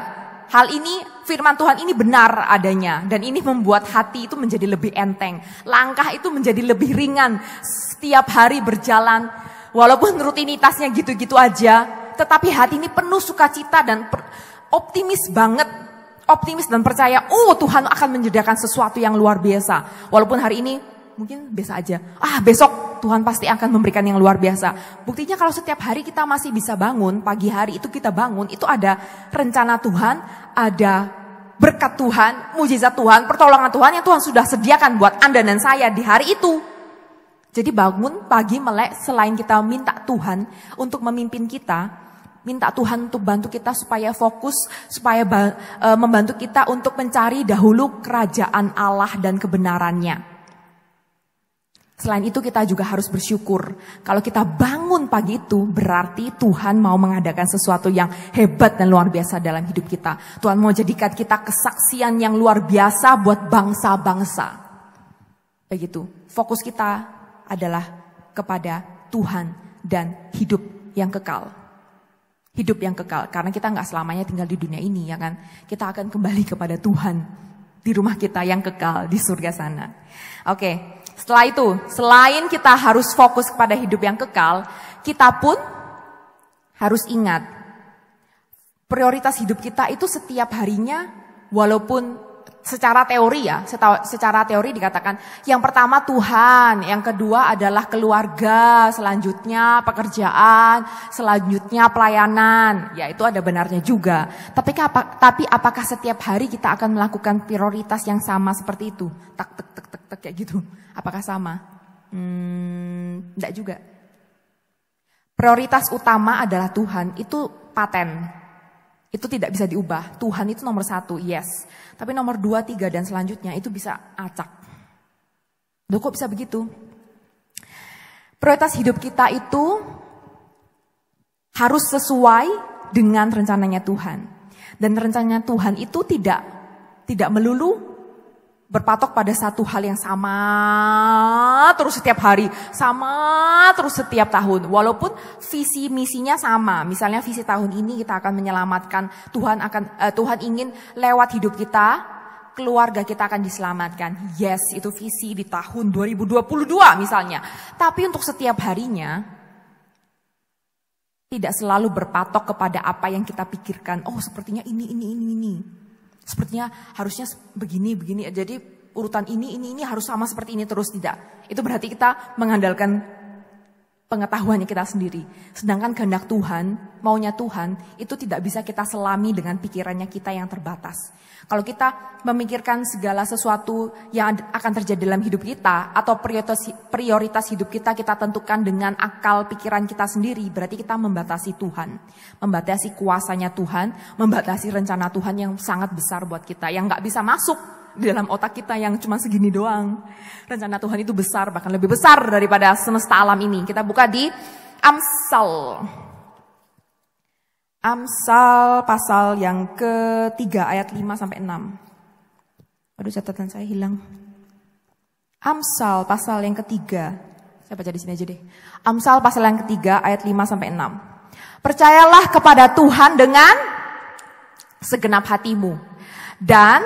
Hal ini, firman Tuhan ini benar adanya. Dan ini membuat hati itu menjadi lebih enteng. Langkah itu menjadi lebih ringan. Setiap hari berjalan, walaupun rutinitasnya gitu-gitu aja. Tetapi hati ini penuh sukacita dan optimis banget. Optimis dan percaya, Tuhan akan menyediakan sesuatu yang luar biasa. Walaupun hari ini mungkin biasa aja. Besok Tuhan pasti akan memberikan yang luar biasa. Buktinya kalau setiap hari kita masih bisa bangun, pagi hari itu kita bangun, itu ada rencana Tuhan, ada berkat Tuhan, mujizat Tuhan, pertolongan Tuhan yang Tuhan sudah sediakan buat Anda dan saya di hari itu. Jadi bangun pagi melek, selain kita minta Tuhan untuk memimpin kita, minta Tuhan untuk bantu kita supaya fokus, supaya membantu kita untuk mencari dahulu kerajaan Allah dan kebenarannya. Selain itu kita juga harus bersyukur. Kalau kita bangun pagi itu berarti Tuhan mau mengadakan sesuatu yang hebat dan luar biasa dalam hidup kita. Tuhan mau jadikan kita kesaksian yang luar biasa buat bangsa-bangsa. Begitu. Fokus kita adalah kepada Tuhan dan hidup yang kekal. Hidup yang kekal. Karena kita gak selamanya tinggal di dunia ini, ya kan. Kita akan kembali kepada Tuhan di rumah kita yang kekal di surga sana. Oke. Setelah itu, selain kita harus fokus kepada hidup yang kekal, kita pun harus ingat, prioritas hidup kita itu setiap harinya, walaupun secara teori ya, secara teori dikatakan, yang pertama Tuhan, yang kedua adalah keluarga, selanjutnya pekerjaan, selanjutnya pelayanan, ya itu ada benarnya juga. Tapi apakah setiap hari kita akan melakukan prioritas yang sama seperti itu? Tak kayak gitu. Apakah sama? Enggak juga. Prioritas utama adalah Tuhan, itu paten. Itu tidak bisa diubah. Tuhan itu nomor 1, yes. Tapi nomor 2, 3 dan selanjutnya itu bisa acak. Loh kok bisa begitu? Prioritas hidup kita itu harus sesuai dengan rencananya Tuhan. Dan rencananya Tuhan itu tidak melulu berpatok pada satu hal yang sama terus setiap hari, sama terus setiap tahun. Walaupun visi misinya sama. Misalnya visi tahun ini kita akan menyelamatkan, Tuhan ingin lewat hidup kita, keluarga kita akan diselamatkan. Yes, itu visi di tahun 2022 misalnya. Tapi untuk setiap harinya tidak selalu berpatok kepada apa yang kita pikirkan. Sepertinya ini. Sepertinya harusnya begini. Jadi urutan ini harus sama seperti ini terus, tidak. Itu berarti kita mengandalkan pengetahuannya kita sendiri. Sedangkan kehendak Tuhan, maunya Tuhan, itu tidak bisa kita selami dengan pikirannya kita yang terbatas. Kalau kita memikirkan segala sesuatu yang akan terjadi dalam hidup kita, atau prioritas hidup kita tentukan dengan akal pikiran kita sendiri, berarti kita membatasi Tuhan. Membatasi kuasanya Tuhan, membatasi rencana Tuhan yang sangat besar buat kita, yang gak bisa masuk di dalam otak kita yang cuma segini doang. Rencana Tuhan itu besar, bahkan lebih besar daripada semesta alam ini. Kita buka di Amsal pasal yang ketiga ayat 5-6. Aduh, catatan saya hilang. Amsal pasal yang ketiga. Saya baca di sini aja deh. Amsal pasal yang ketiga ayat 5-6. Percayalah kepada Tuhan dengan segenap hatimu, dan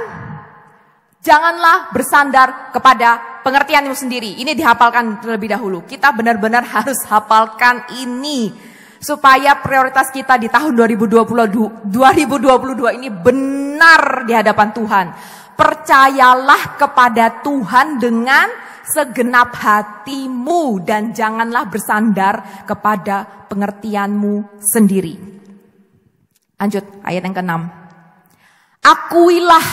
janganlah bersandar kepada pengertianmu sendiri. Ini dihafalkan terlebih dahulu. Kita benar-benar harus hafalkan ini. supaya prioritas kita di tahun 2022 ini benar di hadapan Tuhan. Percayalah kepada Tuhan dengan segenap hatimu dan janganlah bersandar kepada pengertianmu sendiri. Lanjut ayat yang ke-6. Akuilah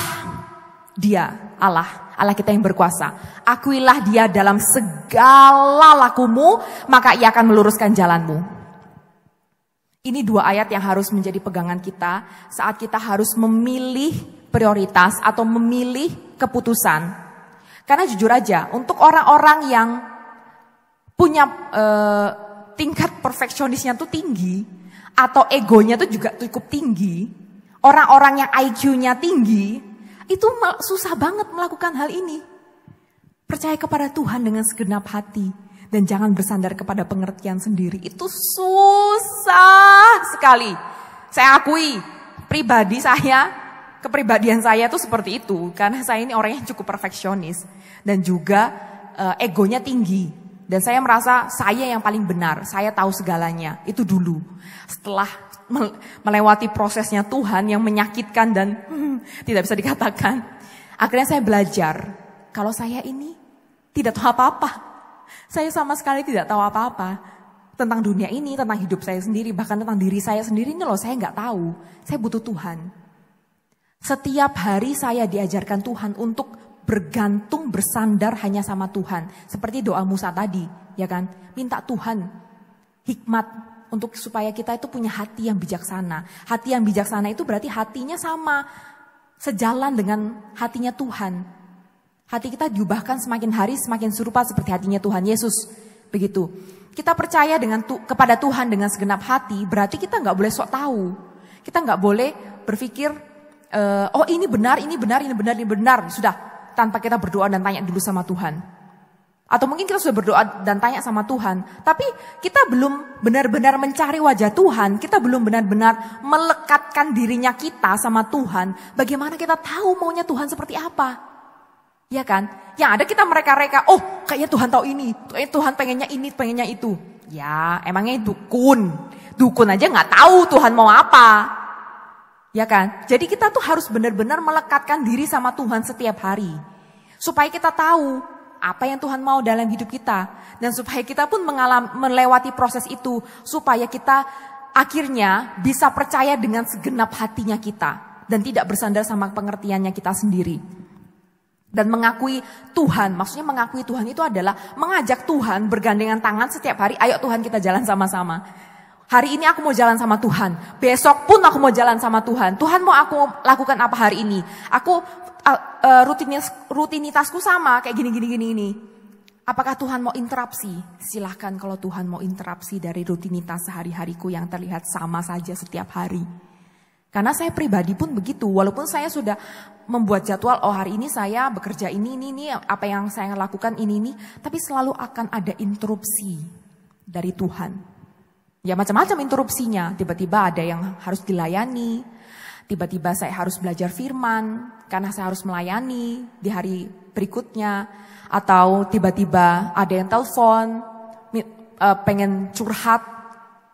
Dia, Allah kita yang berkuasa. Akuilah Dia dalam segala lakumu, maka Ia akan meluruskan jalanmu. Ini 2 ayat yang harus menjadi pegangan kita saat kita harus memilih prioritas atau memilih keputusan. Karena jujur aja, untuk orang-orang yang punya tingkat perfeksionisnya tuh tinggi, atau egonya tuh juga cukup tinggi, orang-orang yang IQ-nya tinggi, itu susah banget melakukan hal ini. Percaya kepada Tuhan dengan segenap hati. Dan jangan bersandar kepada pengertian sendiri. Itu susah sekali. Saya akui, kepribadian saya itu seperti itu. Karena saya ini orang yang cukup perfeksionis. Dan juga egonya tinggi. Dan saya merasa saya yang paling benar. Saya tahu segalanya. Itu dulu. Setelah melewati prosesnya Tuhan yang menyakitkan dan tidak bisa dikatakan. Akhirnya saya belajar. Kalau saya ini tidak tahu apa-apa. Saya sama sekali tidak tahu apa-apa tentang dunia ini, tentang hidup saya sendiri, bahkan tentang diri saya sendiri ini loh, saya nggak tahu. Saya butuh Tuhan. Setiap hari saya diajarkan Tuhan untuk bergantung, bersandar hanya sama Tuhan. Seperti doa Musa tadi, ya kan? Minta Tuhan hikmat untuk supaya kita itu punya hati yang bijaksana. Hati yang bijaksana itu berarti hatinya sama, sejalan dengan hatinya Tuhan. Hati kita diubahkan semakin hari semakin serupa seperti hatinya Tuhan Yesus. Begitu. Kita percaya kepada Tuhan dengan segenap hati, berarti kita nggak boleh sok tahu. Kita nggak boleh berpikir, oh ini benar. Sudah, tanpa kita berdoa dan tanya dulu sama Tuhan. Atau mungkin kita sudah berdoa dan tanya sama Tuhan, tapi kita belum benar-benar mencari wajah Tuhan. Kita belum benar-benar melekatkan dirinya kita sama Tuhan. Bagaimana kita tahu maunya Tuhan seperti apa? Ya kan? Yang ada kita mereka-reka, oh kayaknya Tuhan tahu ini, Tuhan pengennya ini, pengennya itu. Ya emangnya dukun. Dukun aja gak tahu Tuhan mau apa. Ya kan? Jadi kita tuh harus benar-benar melekatkan diri sama Tuhan setiap hari. Supaya kita tahu apa yang Tuhan mau dalam hidup kita. Dan supaya kita pun melewati proses itu. Supaya kita akhirnya bisa percaya dengan segenap hatinya kita. Dan tidak bersandar sama pengertiannya kita sendiri. Dan mengakui Tuhan, maksudnya mengakui Tuhan itu adalah mengajak Tuhan bergandengan tangan setiap hari, ayo Tuhan kita jalan sama-sama. Hari ini aku mau jalan sama Tuhan, besok pun aku mau jalan sama Tuhan. Tuhan mau aku lakukan apa hari ini? Aku rutinitasku sama kayak gini. Apakah Tuhan mau interupsi? Silahkan kalau Tuhan mau interupsi dari rutinitas sehari-hariku yang terlihat sama saja setiap hari. Karena saya pribadi pun begitu, walaupun saya sudah membuat jadwal, oh hari ini saya bekerja ini, apa yang saya lakukan ini, tapi selalu akan ada interupsi dari Tuhan. Ya macam-macam interupsinya, tiba-tiba ada yang harus dilayani, tiba-tiba saya harus belajar firman, karena saya harus melayani di hari berikutnya, atau tiba-tiba ada yang telepon, pengen curhat,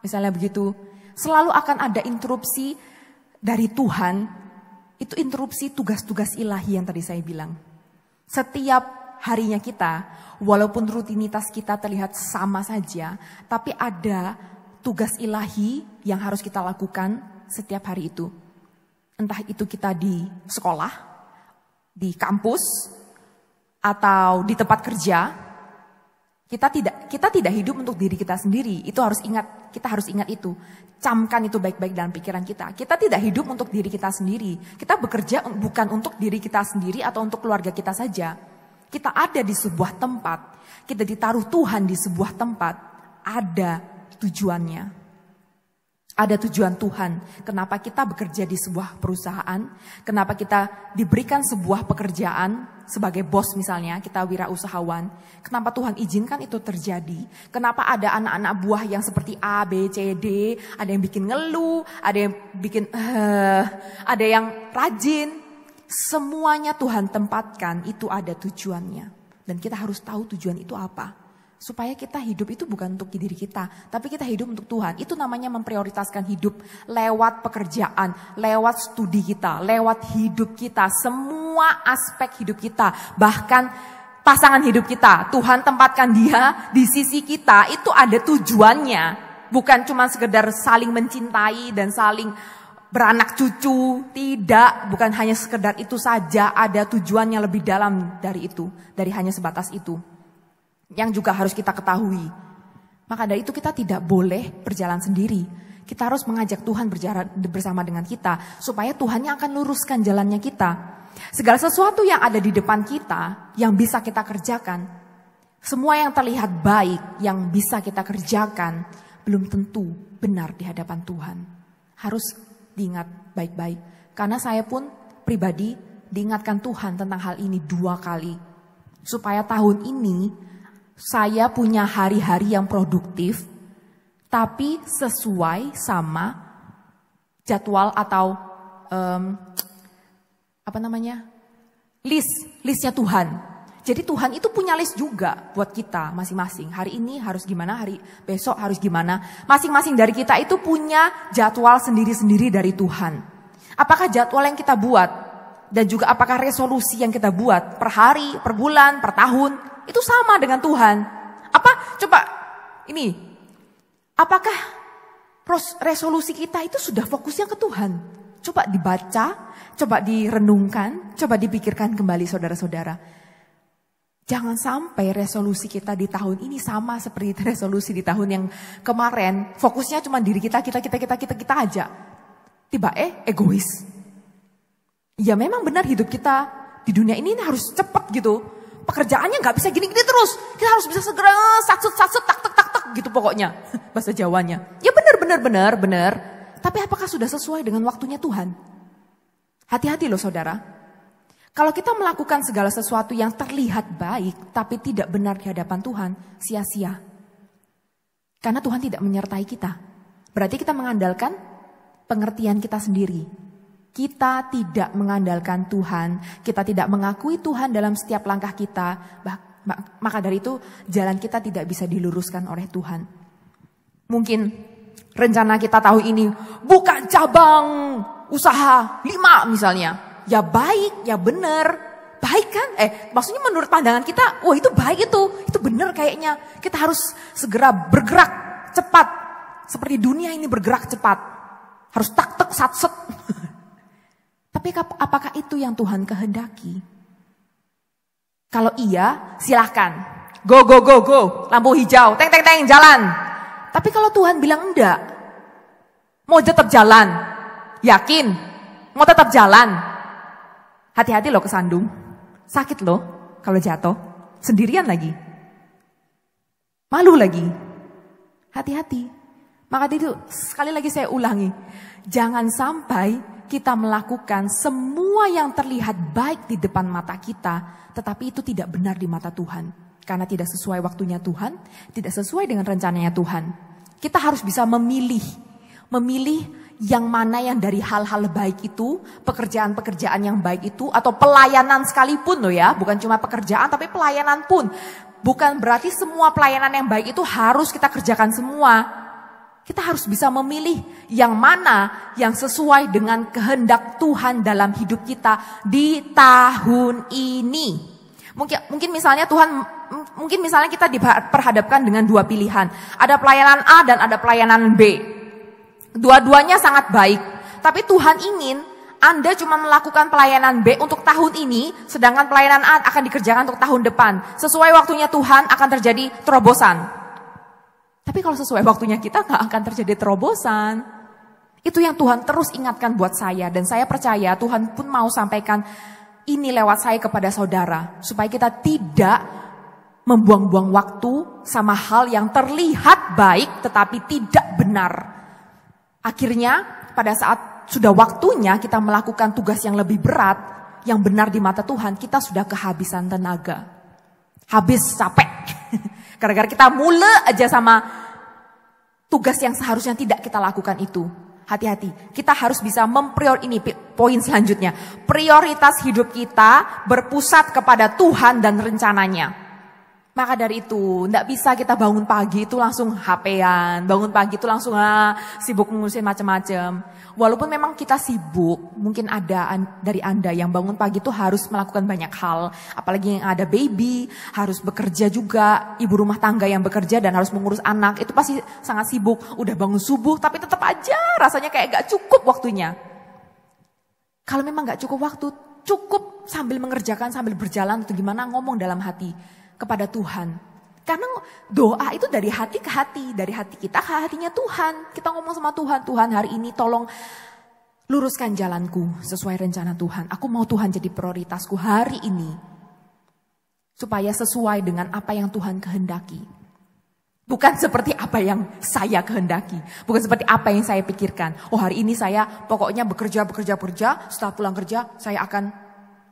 misalnya begitu. Selalu akan ada interupsi dari Tuhan, itu interupsi tugas-tugas ilahi yang tadi saya bilang. Setiap harinya kita, walaupun rutinitas kita terlihat sama saja, tapi ada tugas ilahi yang harus kita lakukan setiap hari itu. Entah itu kita di sekolah, di kampus, atau di tempat kerja. Kita tidak hidup untuk diri kita sendiri. Itu harus ingat, kita harus ingat itu. Camkan itu baik-baik dalam pikiran kita. Kita tidak hidup untuk diri kita sendiri. Kita bekerja bukan untuk diri kita sendiri atau untuk keluarga kita saja. Kita ada di sebuah tempat. Kita ditaruh Tuhan di sebuah tempat. Ada tujuannya. Ada tujuan Tuhan. Kenapa kita bekerja di sebuah perusahaan? Kenapa kita diberikan sebuah pekerjaan sebagai bos misalnya, kita wirausahawan. Kenapa Tuhan izinkan itu terjadi? Kenapa ada anak-anak buah yang seperti A, B, C, D, ada yang bikin ngeluh, ada yang bikin ada yang rajin. Semuanya Tuhan tempatkan, itu ada tujuannya. Dan kita harus tahu tujuan itu apa. Supaya kita hidup itu bukan untuk diri kita, tapi kita hidup untuk Tuhan. Itu namanya memprioritaskan hidup lewat pekerjaan, lewat studi kita, lewat hidup kita, semua aspek hidup kita, bahkan pasangan hidup kita. Tuhan tempatkan dia di sisi kita, itu ada tujuannya. Bukan cuma sekedar saling mencintai dan saling beranak cucu, tidak, bukan hanya sekedar itu saja, ada tujuan yang lebih dalam dari itu, dari hanya sebatas itu. Yang juga harus kita ketahui. Maka dari itu kita tidak boleh berjalan sendiri. Kita harus mengajak Tuhan berjalan bersama dengan kita, supaya Tuhan yang akan luruskan jalannya kita. Segala sesuatu yang ada di depan kita, yang bisa kita kerjakan, semua yang terlihat baik, yang bisa kita kerjakan, belum tentu benar di hadapan Tuhan. Harus diingat baik-baik. Karena saya pun pribadi diingatkan Tuhan tentang hal ini 2 kali. Supaya tahun ini saya punya hari-hari yang produktif, tapi sesuai sama jadwal atau listnya Tuhan. Jadi Tuhan itu punya list juga buat kita masing-masing. Hari ini harus gimana, hari besok harus gimana. Masing-masing dari kita itu punya jadwal sendiri-sendiri dari Tuhan. Apakah jadwal yang kita buat dan juga apakah resolusi yang kita buat per hari, per bulan, per tahun, itu sama dengan Tuhan. Apakah resolusi kita itu sudah fokusnya ke Tuhan? Coba dibaca, coba direnungkan, coba dipikirkan kembali saudara-saudara. Jangan sampai resolusi kita di tahun ini sama seperti resolusi di tahun yang kemarin. Fokusnya cuma diri kita aja. Tiba egois. Ya memang benar hidup kita di dunia ini harus cepat gitu. Pekerjaannya nggak bisa gini-gini terus. Kita harus bisa segera satsut tak gitu pokoknya. Bahasa Jawanya. Ya benar. Tapi apakah sudah sesuai dengan waktunya Tuhan? Hati-hati loh saudara. Kalau kita melakukan segala sesuatu yang terlihat baik, tapi tidak benar di hadapan Tuhan, sia-sia. Karena Tuhan tidak menyertai kita. Berarti kita mengandalkan pengertian kita sendiri. Kita tidak mengandalkan Tuhan, kita tidak mengakui Tuhan dalam setiap langkah kita, maka dari itu jalan kita tidak bisa diluruskan oleh Tuhan. Mungkin rencana kita tahun ini buka cabang usaha 5 misalnya. Ya baik, ya benar, baik kan? Maksudnya menurut pandangan kita, wah itu baik itu benar kayaknya. Kita harus segera bergerak cepat, seperti dunia ini bergerak cepat. Harus tak satset. Tapi apakah itu yang Tuhan kehendaki? Kalau iya, silahkan. Go. Lampu hijau, teng, jalan. Tapi kalau Tuhan bilang enggak, mau tetap jalan, yakin, mau tetap jalan. Hati-hati loh kesandung. Sakit loh kalau jatuh. Sendirian lagi. Malu lagi. Hati-hati. Maka itu sekali lagi saya ulangi. Jangan sampai kita melakukan semua yang terlihat baik di depan mata kita, tetapi itu tidak benar di mata Tuhan. Karena tidak sesuai waktunya Tuhan, tidak sesuai dengan rencananya Tuhan. Kita harus bisa memilih yang mana yang dari hal-hal baik itu, pekerjaan-pekerjaan yang baik itu, atau pelayanan sekalipun loh ya, bukan cuma pekerjaan tapi pelayanan pun. Bukan berarti semua pelayanan yang baik itu harus kita kerjakan semua. Kita harus bisa memilih yang mana yang sesuai dengan kehendak Tuhan dalam hidup kita di tahun ini. Mungkin misalnya kita diperhadapkan dengan 2 pilihan. Ada pelayanan A dan ada pelayanan B. Dua-duanya sangat baik. Tapi Tuhan ingin Anda cuma melakukan pelayanan B untuk tahun ini, sedangkan pelayanan A akan dikerjakan untuk tahun depan. Sesuai waktunya Tuhan akan terjadi terobosan. Tapi kalau sesuai waktunya kita nggak akan terjadi terobosan. Itu yang Tuhan terus ingatkan buat saya. Dan saya percaya Tuhan pun mau sampaikan ini lewat saya kepada saudara. Supaya kita tidak membuang-buang waktu sama hal yang terlihat baik tetapi tidak benar. Akhirnya pada saat sudah waktunya kita melakukan tugas yang lebih berat, yang benar di mata Tuhan, kita sudah kehabisan tenaga. Habis capek. Gara-gara kita mule aja sama tugas yang seharusnya tidak kita lakukan itu. Hati-hati, kita harus bisa ini poin selanjutnya. Prioritas hidup kita berpusat kepada Tuhan dan rencananya. Maka dari itu, tidak bisa kita bangun pagi itu langsung HP-an, bangun pagi itu langsung sibuk ngurusin macam-macam. Walaupun memang kita sibuk, mungkin ada dari Anda yang bangun pagi itu harus melakukan banyak hal. Apalagi yang ada baby, harus bekerja juga, ibu rumah tangga yang bekerja dan harus mengurus anak, itu pasti sangat sibuk. Udah bangun subuh, tapi tetap aja rasanya kayak gak cukup waktunya. Kalau memang gak cukup waktu, cukup sambil mengerjakan, sambil berjalan atau gimana ngomong dalam hati kepada Tuhan. Karena doa itu dari hati ke hati, dari hati kita ke hatinya Tuhan. Kita ngomong sama Tuhan, Tuhan hari ini tolong luruskan jalanku sesuai rencana Tuhan. Aku mau Tuhan jadi prioritasku hari ini. Supaya sesuai dengan apa yang Tuhan kehendaki. Bukan seperti apa yang saya kehendaki. Bukan seperti apa yang saya pikirkan. Oh hari ini saya pokoknya bekerja. Setelah pulang kerja saya akan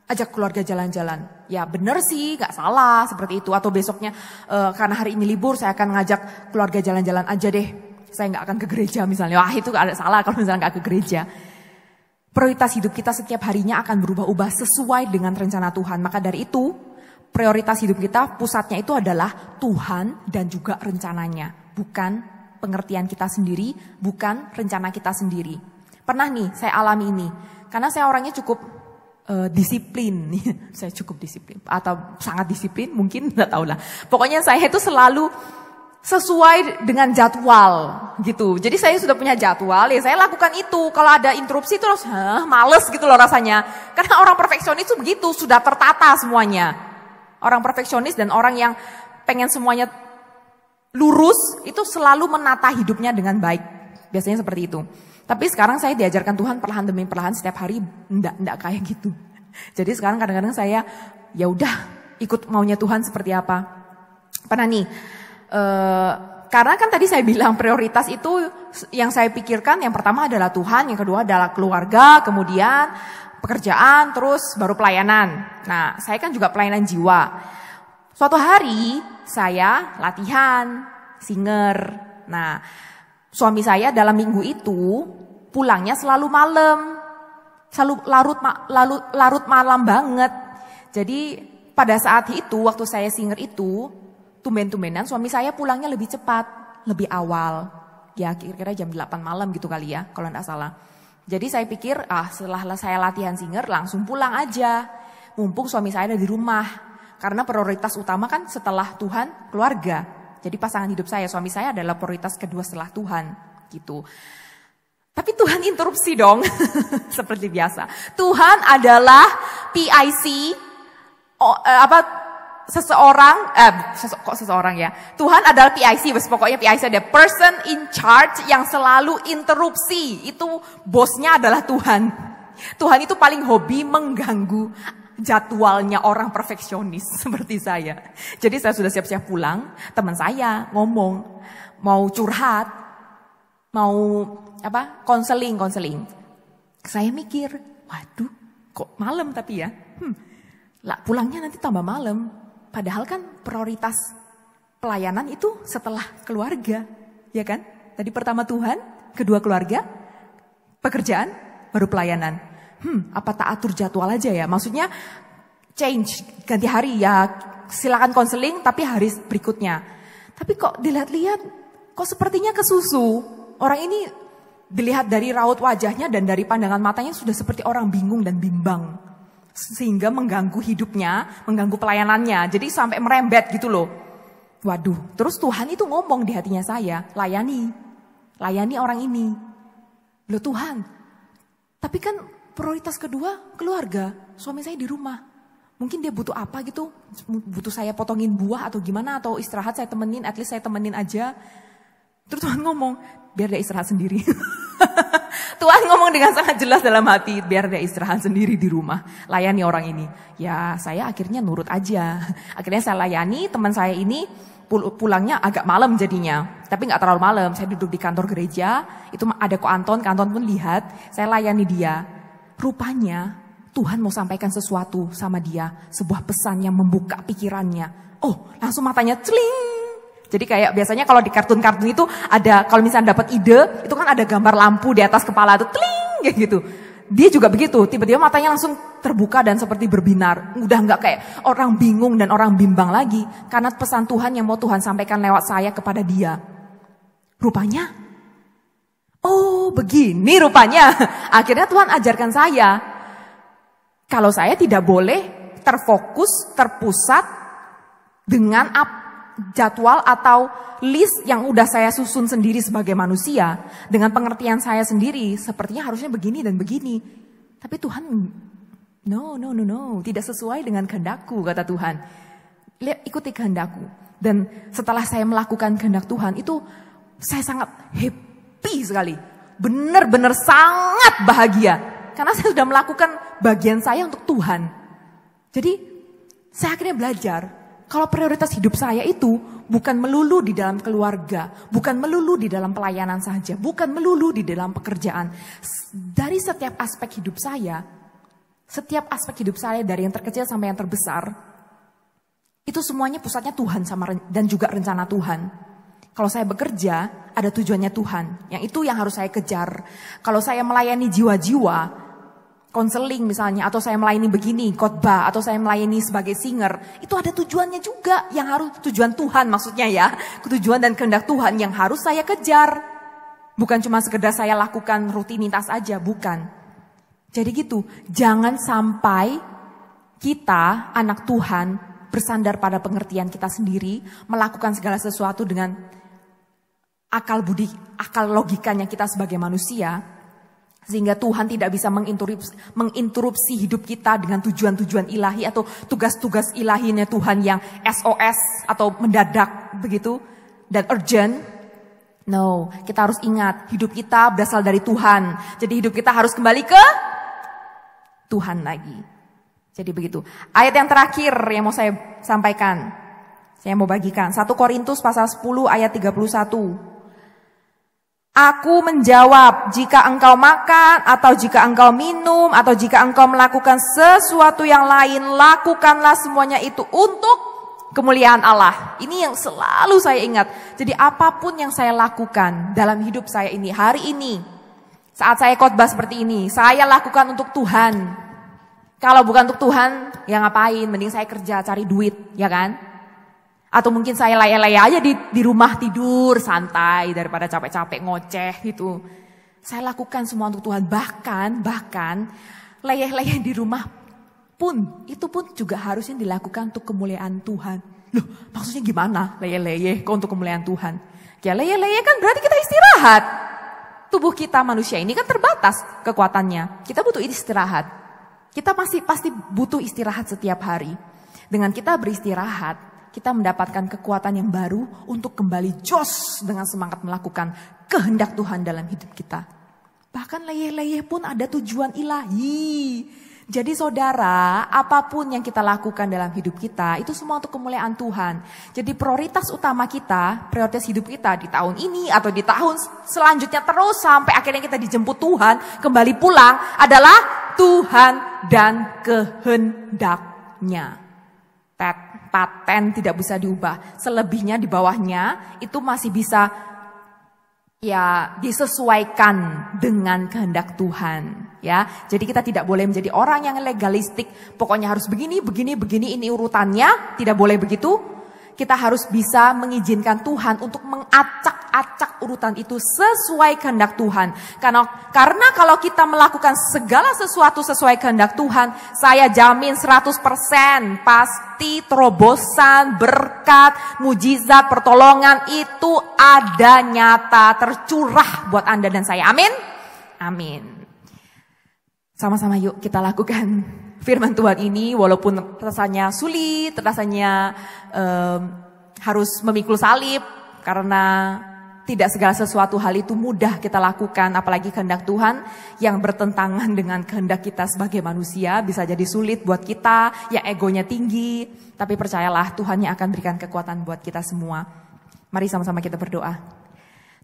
ajak keluarga jalan-jalan. Ya benar sih, gak salah seperti itu. Atau besoknya karena hari ini libur saya akan ngajak keluarga jalan-jalan aja deh. Saya gak akan ke gereja misalnya. Wah itu ada salah kalau misalnya gak ke gereja. Prioritas hidup kita setiap harinya akan berubah-ubah sesuai dengan rencana Tuhan. Maka dari itu prioritas hidup kita pusatnya itu adalah Tuhan dan juga rencananya. Bukan pengertian kita sendiri, bukan rencana kita sendiri. Pernah nih saya alami ini. Karena saya orangnya cukup disiplin, saya cukup disiplin atau sangat disiplin mungkin nggak tahu lah. Pokoknya saya itu selalu sesuai dengan jadwal gitu. Jadi saya sudah punya jadwal ya saya lakukan itu. Kalau ada interupsi terus males gitu loh rasanya. Karena orang perfeksionis itu begitu sudah tertata semuanya. Orang perfeksionis dan orang yang pengen semuanya lurus itu selalu menata hidupnya dengan baik. Biasanya seperti itu. Tapi sekarang saya diajarkan Tuhan perlahan demi perlahan setiap hari enggak kayak gitu. Jadi sekarang kadang-kadang saya ya udah ikut maunya Tuhan seperti apa. Pernah nih, karena kan tadi saya bilang prioritas itu yang saya pikirkan yang pertama adalah Tuhan, yang kedua adalah keluarga, kemudian pekerjaan, terus baru pelayanan. Nah saya kan juga pelayanan jiwa. Suatu hari saya latihan, singer. Nah suami saya dalam minggu itu pulangnya selalu malam, selalu larut malam banget. Jadi pada saat itu waktu saya singer itu tumben-tumbenan suami saya pulangnya lebih cepat, lebih awal. Ya kira-kira jam 8 malam gitu kali ya kalau enggak salah. Jadi saya pikir setelah saya latihan singer langsung pulang aja. Mumpung suami saya ada di rumah. Karena prioritas utama kan setelah Tuhan keluarga. Jadi pasangan hidup saya, suami saya adalah prioritas kedua setelah Tuhan, gitu. Tapi Tuhan interupsi dong, seperti biasa. Tuhan adalah PIC, seseorang ya. Tuhan adalah PIC, pokoknya PIC ada person in charge yang selalu interupsi. Itu bosnya adalah Tuhan. Tuhan itu paling hobi mengganggu jadwalnya orang perfeksionis seperti saya. Jadi saya sudah siap-siap pulang, teman saya ngomong mau curhat, mau konseling. Saya mikir, waduh, kok malam tapi ya. Pulangnya nanti tambah malam. Padahal kan prioritas pelayanan itu setelah keluarga, ya kan? Tadi pertama Tuhan, kedua keluarga, pekerjaan, baru pelayanan. Apa tak atur jadwal aja ya? Maksudnya change, ganti hari ya silakan konseling tapi hari berikutnya. Tapi kok dilihat-lihat kok sepertinya kesusu. Orang ini dilihat dari raut wajahnya dan dari pandangan matanya sudah seperti orang bingung dan bimbang. Sehingga mengganggu hidupnya, mengganggu pelayanannya. Jadi sampai merembet gitu loh. Waduh, terus Tuhan itu ngomong di hatinya saya, layani orang ini. Loh Tuhan, tapi kan prioritas kedua keluarga, suami saya di rumah. Mungkin dia butuh apa gitu, butuh saya potongin buah atau gimana, atau istirahat saya temenin, at least saya temenin aja. Terus Tuhan ngomong, biar dia istirahat sendiri. Tuhan ngomong dengan sangat jelas dalam hati, biar dia istirahat sendiri di rumah, layani orang ini. Ya saya akhirnya nurut aja. Akhirnya saya layani teman saya ini, pulangnya agak malam jadinya. Tapi gak terlalu malam, saya duduk di kantor gereja, itu ada Ko Anton pun lihat, saya layani dia. Rupanya Tuhan mau sampaikan sesuatu sama dia, sebuah pesan yang membuka pikirannya. Oh, langsung matanya celing. Jadi kayak biasanya kalau di kartun-kartun itu ada, kalau misalnya dapat ide, itu kan ada gambar lampu di atas kepala itu, teling kayak gitu. Dia juga begitu, tiba-tiba matanya langsung terbuka dan seperti berbinar. Udah nggak kayak orang bingung dan orang bimbang lagi. Karena pesan Tuhan yang mau Tuhan sampaikan lewat saya kepada dia. Rupanya, oh begini rupanya. Akhirnya Tuhan ajarkan saya. Kalau saya tidak boleh terfokus, terpusat dengan jadwal atau list yang udah saya susun sendiri sebagai manusia. Dengan pengertian saya sendiri, sepertinya harusnya begini dan begini. Tapi Tuhan, no, tidak sesuai dengan kehendakku, kata Tuhan. Ikuti kehendakku. Dan setelah saya melakukan kehendak Tuhan, itu saya sangat happy sekali. Benar-benar sangat bahagia. Karena saya sudah melakukan bagian saya untuk Tuhan. Jadi, saya akhirnya belajar. Kalau prioritas hidup saya itu bukan melulu di dalam keluarga, bukan melulu di dalam pelayanan saja, bukan melulu di dalam pekerjaan. Dari setiap aspek hidup saya dari yang terkecil sampai yang terbesar, itu semuanya pusatnya Tuhan dan juga rencana Tuhan. Kalau saya bekerja, ada tujuannya Tuhan, yang itu yang harus saya kejar. Kalau saya melayani jiwa-jiwa, konseling misalnya, atau saya melayani begini, khotbah, atau saya melayani sebagai singer, itu ada tujuannya juga, yang harus tujuan Tuhan maksudnya ya, tujuan dan kehendak Tuhan yang harus saya kejar. Bukan cuma sekedar saya lakukan rutinitas aja, bukan. Jadi gitu, jangan sampai kita, anak Tuhan, bersandar pada pengertian kita sendiri, melakukan segala sesuatu dengan akal logikanya kita sebagai manusia, sehingga Tuhan tidak bisa menginterupsi hidup kita dengan tujuan-tujuan ilahi atau tugas-tugas ilahinya Tuhan yang SOS atau mendadak begitu dan urgent. No, kita harus ingat hidup kita berasal dari Tuhan. Jadi hidup kita harus kembali ke Tuhan lagi. Jadi begitu. Ayat yang terakhir yang mau saya sampaikan, saya mau bagikan. 1 Korintus pasal 10 ayat 31. Aku menjawab, jika engkau makan atau jika engkau minum atau jika engkau melakukan sesuatu yang lain, lakukanlah semuanya itu untuk kemuliaan Allah. Ini yang selalu saya ingat. Jadi apapun yang saya lakukan dalam hidup saya ini, hari ini, saat saya khotbah seperti ini, saya lakukan untuk Tuhan. Kalau bukan untuk Tuhan, ya ngapain? Mending saya kerja cari duit, ya kan? Atau mungkin saya laya-laya aja di rumah tidur santai daripada capek-capek ngoceh gitu. Saya lakukan semua untuk Tuhan. Bahkan laya-laya di rumah pun, itu pun juga harusnya dilakukan untuk kemuliaan Tuhan. Loh, maksudnya gimana laya-laya kok untuk kemuliaan Tuhan? Ya laya-laya kan berarti kita istirahat. Tubuh kita manusia ini kan terbatas kekuatannya. Kita butuh istirahat. Kita pasti butuh istirahat setiap hari. Dengan kita beristirahat, kita mendapatkan kekuatan yang baru untuk kembali jos dengan semangat melakukan kehendak Tuhan dalam hidup kita. Bahkan leyeh-leyeh pun ada tujuan ilahi. Jadi saudara, apapun yang kita lakukan dalam hidup kita, itu semua untuk kemuliaan Tuhan. Jadi prioritas utama kita, prioritas hidup kita di tahun ini atau di tahun selanjutnya terus sampai akhirnya kita dijemput Tuhan, kembali pulang adalah Tuhan dan kehendaknya. Paten tidak bisa diubah. Selebihnya di bawahnya itu masih bisa ya disesuaikan dengan kehendak Tuhan. Ya, jadi kita tidak boleh menjadi orang yang legalistik. Pokoknya harus begini, ini urutannya. Tidak boleh begitu. Kita harus bisa mengizinkan Tuhan untuk mengacak-acak urutan itu sesuai kehendak Tuhan. Karena kalau kita melakukan segala sesuatu sesuai kehendak Tuhan, saya jamin 100% pasti terobosan, berkat, mujizat, pertolongan itu ada nyata, tercurah buat Anda dan saya. Amin? Amin. Sama-sama yuk kita lakukan firman Tuhan ini, walaupun rasanya sulit, rasanya harus memikul salib, karena tidak segala sesuatu hal itu mudah kita lakukan, apalagi kehendak Tuhan yang bertentangan dengan kehendak kita sebagai manusia, bisa jadi sulit buat kita, yang egonya tinggi, tapi percayalah Tuhan yang akan berikan kekuatan buat kita semua. Mari sama-sama kita berdoa.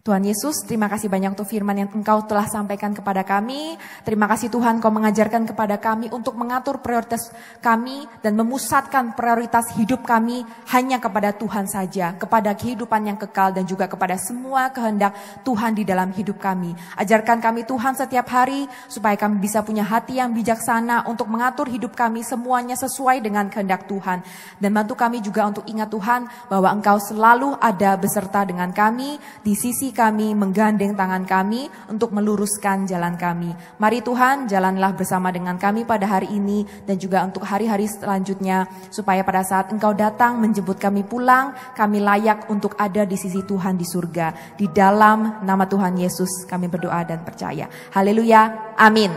Tuhan Yesus, terima kasih banyak untuk firman yang Engkau telah sampaikan kepada kami. Terima kasih Tuhan, Engkau mengajarkan kepada kami untuk mengatur prioritas kami dan memusatkan prioritas hidup kami hanya kepada Tuhan saja, kepada kehidupan yang kekal dan juga kepada semua kehendak Tuhan di dalam hidup kami. Ajarkan kami Tuhan setiap hari supaya kami bisa punya hati yang bijaksana untuk mengatur hidup kami semuanya sesuai dengan kehendak Tuhan. Dan bantu kami juga untuk ingat Tuhan bahwa Engkau selalu ada beserta dengan kami, di sisi kami, menggandeng tangan kami untuk meluruskan jalan kami. Mari Tuhan, jalanlah bersama dengan kami pada hari ini dan juga untuk hari-hari selanjutnya, supaya pada saat Engkau datang menjemput kami pulang, kami layak untuk ada di sisi Tuhan di surga. Di dalam nama Tuhan Yesus kami berdoa dan percaya. Haleluya, amin.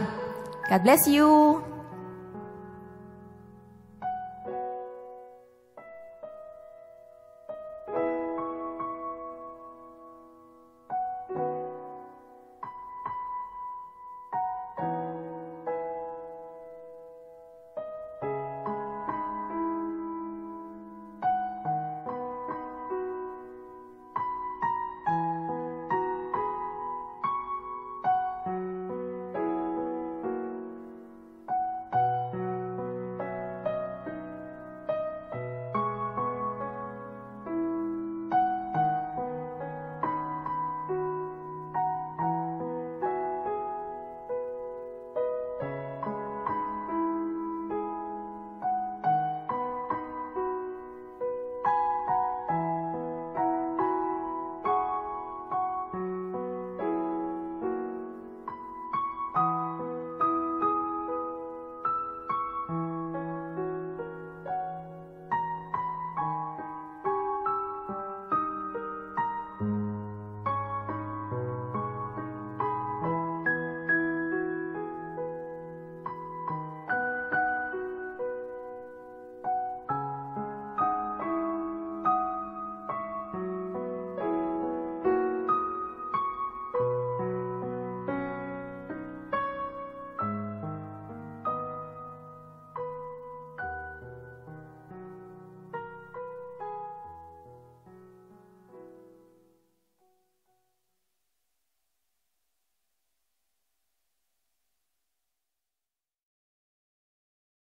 God bless you.